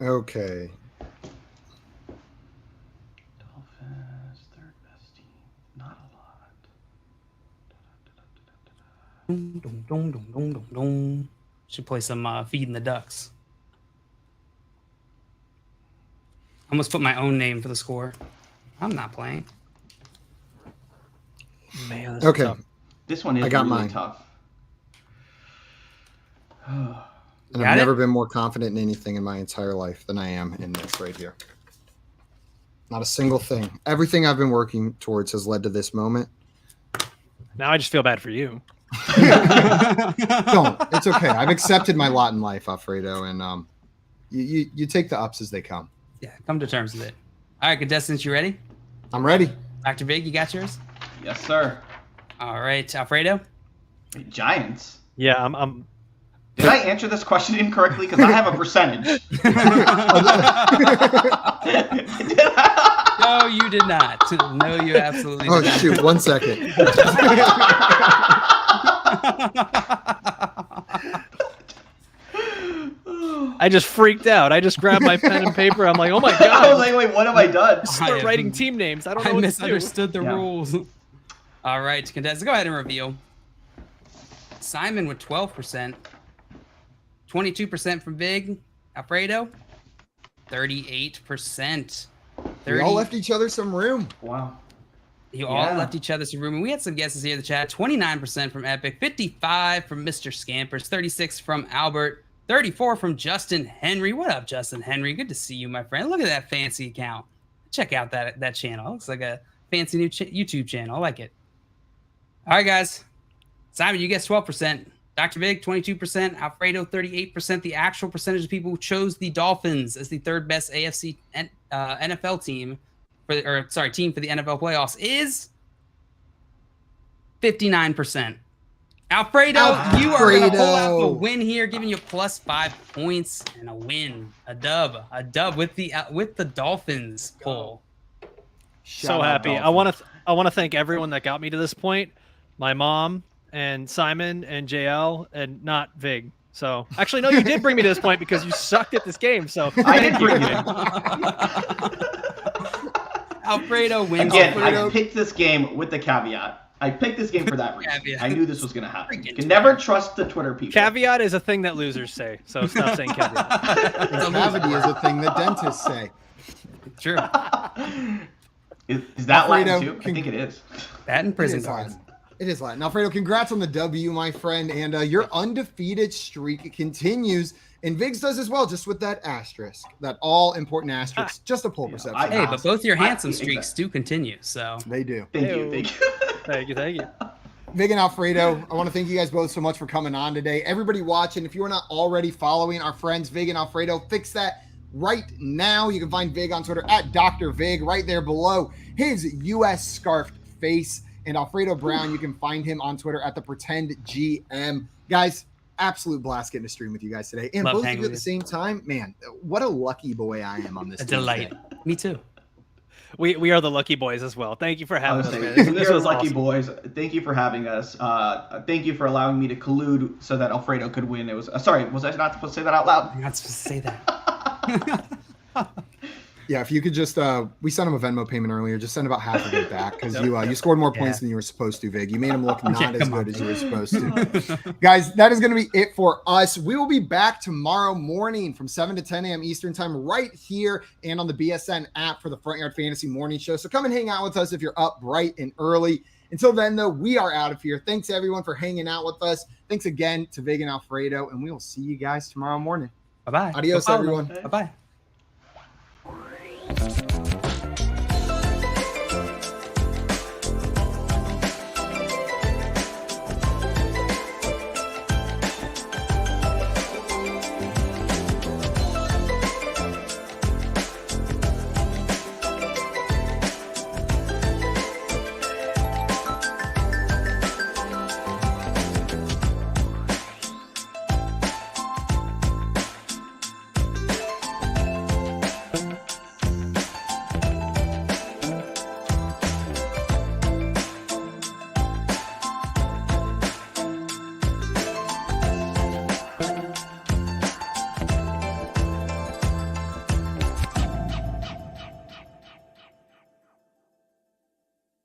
Okay. Dolphins, third best team. Not a lot. Dum, dum, dum, dum, dum, dum, dum. Should play some Feeding the Ducks. I almost put my own name for the score. I'm not playing. Man, this is Okay. tough. This one is I got really mine. tough. And Got I've it? never been more confident in anything in my entire life than I am in this right here. Not a single thing. Everything I've been working towards has led to this moment. Now I just feel bad for you. Don't. It's okay. I've accepted my lot in life, Alfredo, and you take the ups as they come. Yeah, come to terms with it. All right, contestants, you ready? I'm ready. Dr. Big, you got yours? Yes, sir. All right, Alfredo? Wait, Giants. Yeah, I'm Did I answer this question incorrectly? Because I have a percentage. Did I? No, you did not. No, you absolutely Oh, did not. shoot. 1 second. I just freaked out. I just grabbed my pen and paper. I'm like, oh my I was god. like, wait, what have I done? Start writing team names. I don't know I what to do. misunderstood the Yeah. rules. All right, contestants, go ahead and reveal. Simon with 12%. 22% from Big. Alfredo, 38%. We all left each other some room. Wow. You all Yeah. left each other some room, and we had some guesses here in the chat. 29% from Epic, 55 from Mr. Scampers, 36 from Albert, 34 from Justin Henry. What up, Justin Henry? Good to see you, my friend. Look at that fancy account. Check out that channel. It looks like a fancy new YouTube channel. I like it. All right, guys. Simon, you guessed 12%. Dr. Big, 22%. Alfredo, 38%. The actual percentage of people who chose the Dolphins as the third best AFC NFL team, team for the NFL playoffs is 59%. Alfredo, you are going to pull out the win here, giving you +5 points and a win, a dub with the Dolphins poll. So happy. I want to thank everyone that got me to this point. My mom and Simon and JL and not Vig. So actually, no, you did bring me to this point because you sucked at this game. So I did bring you. Alfredo wins. Again, Alfredo. I picked this game with the caveat. I picked this game for that reason. Caveat. I knew this was going to happen. You Freaking can never trust the Twitter people. caveat is a thing that losers say. So stop saying caveat. Cavity is a thing that dentists say. True. Is that Latin Alfredo, too? I think it is. That in prison It is cards. Latin. It is Latin. Alfredo, congrats on the W, my friend. And your undefeated streak continues. And Viggs does as well, just with that asterisk, that all-important asterisk, just a poll perception. Hey, but both your handsome exactly. streaks do continue, so. They do. Thank you. Thank you. Thank you. Vig and Alfredo, I want to thank you guys both so much for coming on today. Everybody watching, if you are not already following our friends Vig and Alfredo, fix that. right now. You can find Vig on Twitter at Dr. Vig right there below his US scarfed face. And Alfredo Brown, you can find him on Twitter at the Pretend GM. Guys, absolute blast getting to stream with you guys today. And Love both of hanging you at the with same time. Man, what a lucky boy I am on this A Tuesday. delight. Me too. We are the lucky boys as well. Thank you for having us, man. We This are was lucky awesome. boys. Thank you for having us. Thank you for allowing me to collude so that Alfredo could win. It was sorry, was I not supposed to say that out loud? I'm not supposed to say that. Yeah, if you could just, we sent him a Venmo payment earlier. Just send about half of it back because you scored more points than you were supposed to, Vig. You made him look not as good as you were supposed to. Guys, that is going to be it for us. We will be back tomorrow morning from 7 to 10 a.m. Eastern time right here and on the BSN app for the Front Yard Fantasy Morning Show. So come and hang out with us if you're up bright and early. Until then, though, we are out of here. Thanks, everyone, for hanging out with us. Thanks again to Vig and Alfredo, and we will see you guys tomorrow morning. Bye-bye. Adios, everyone. Bye-bye.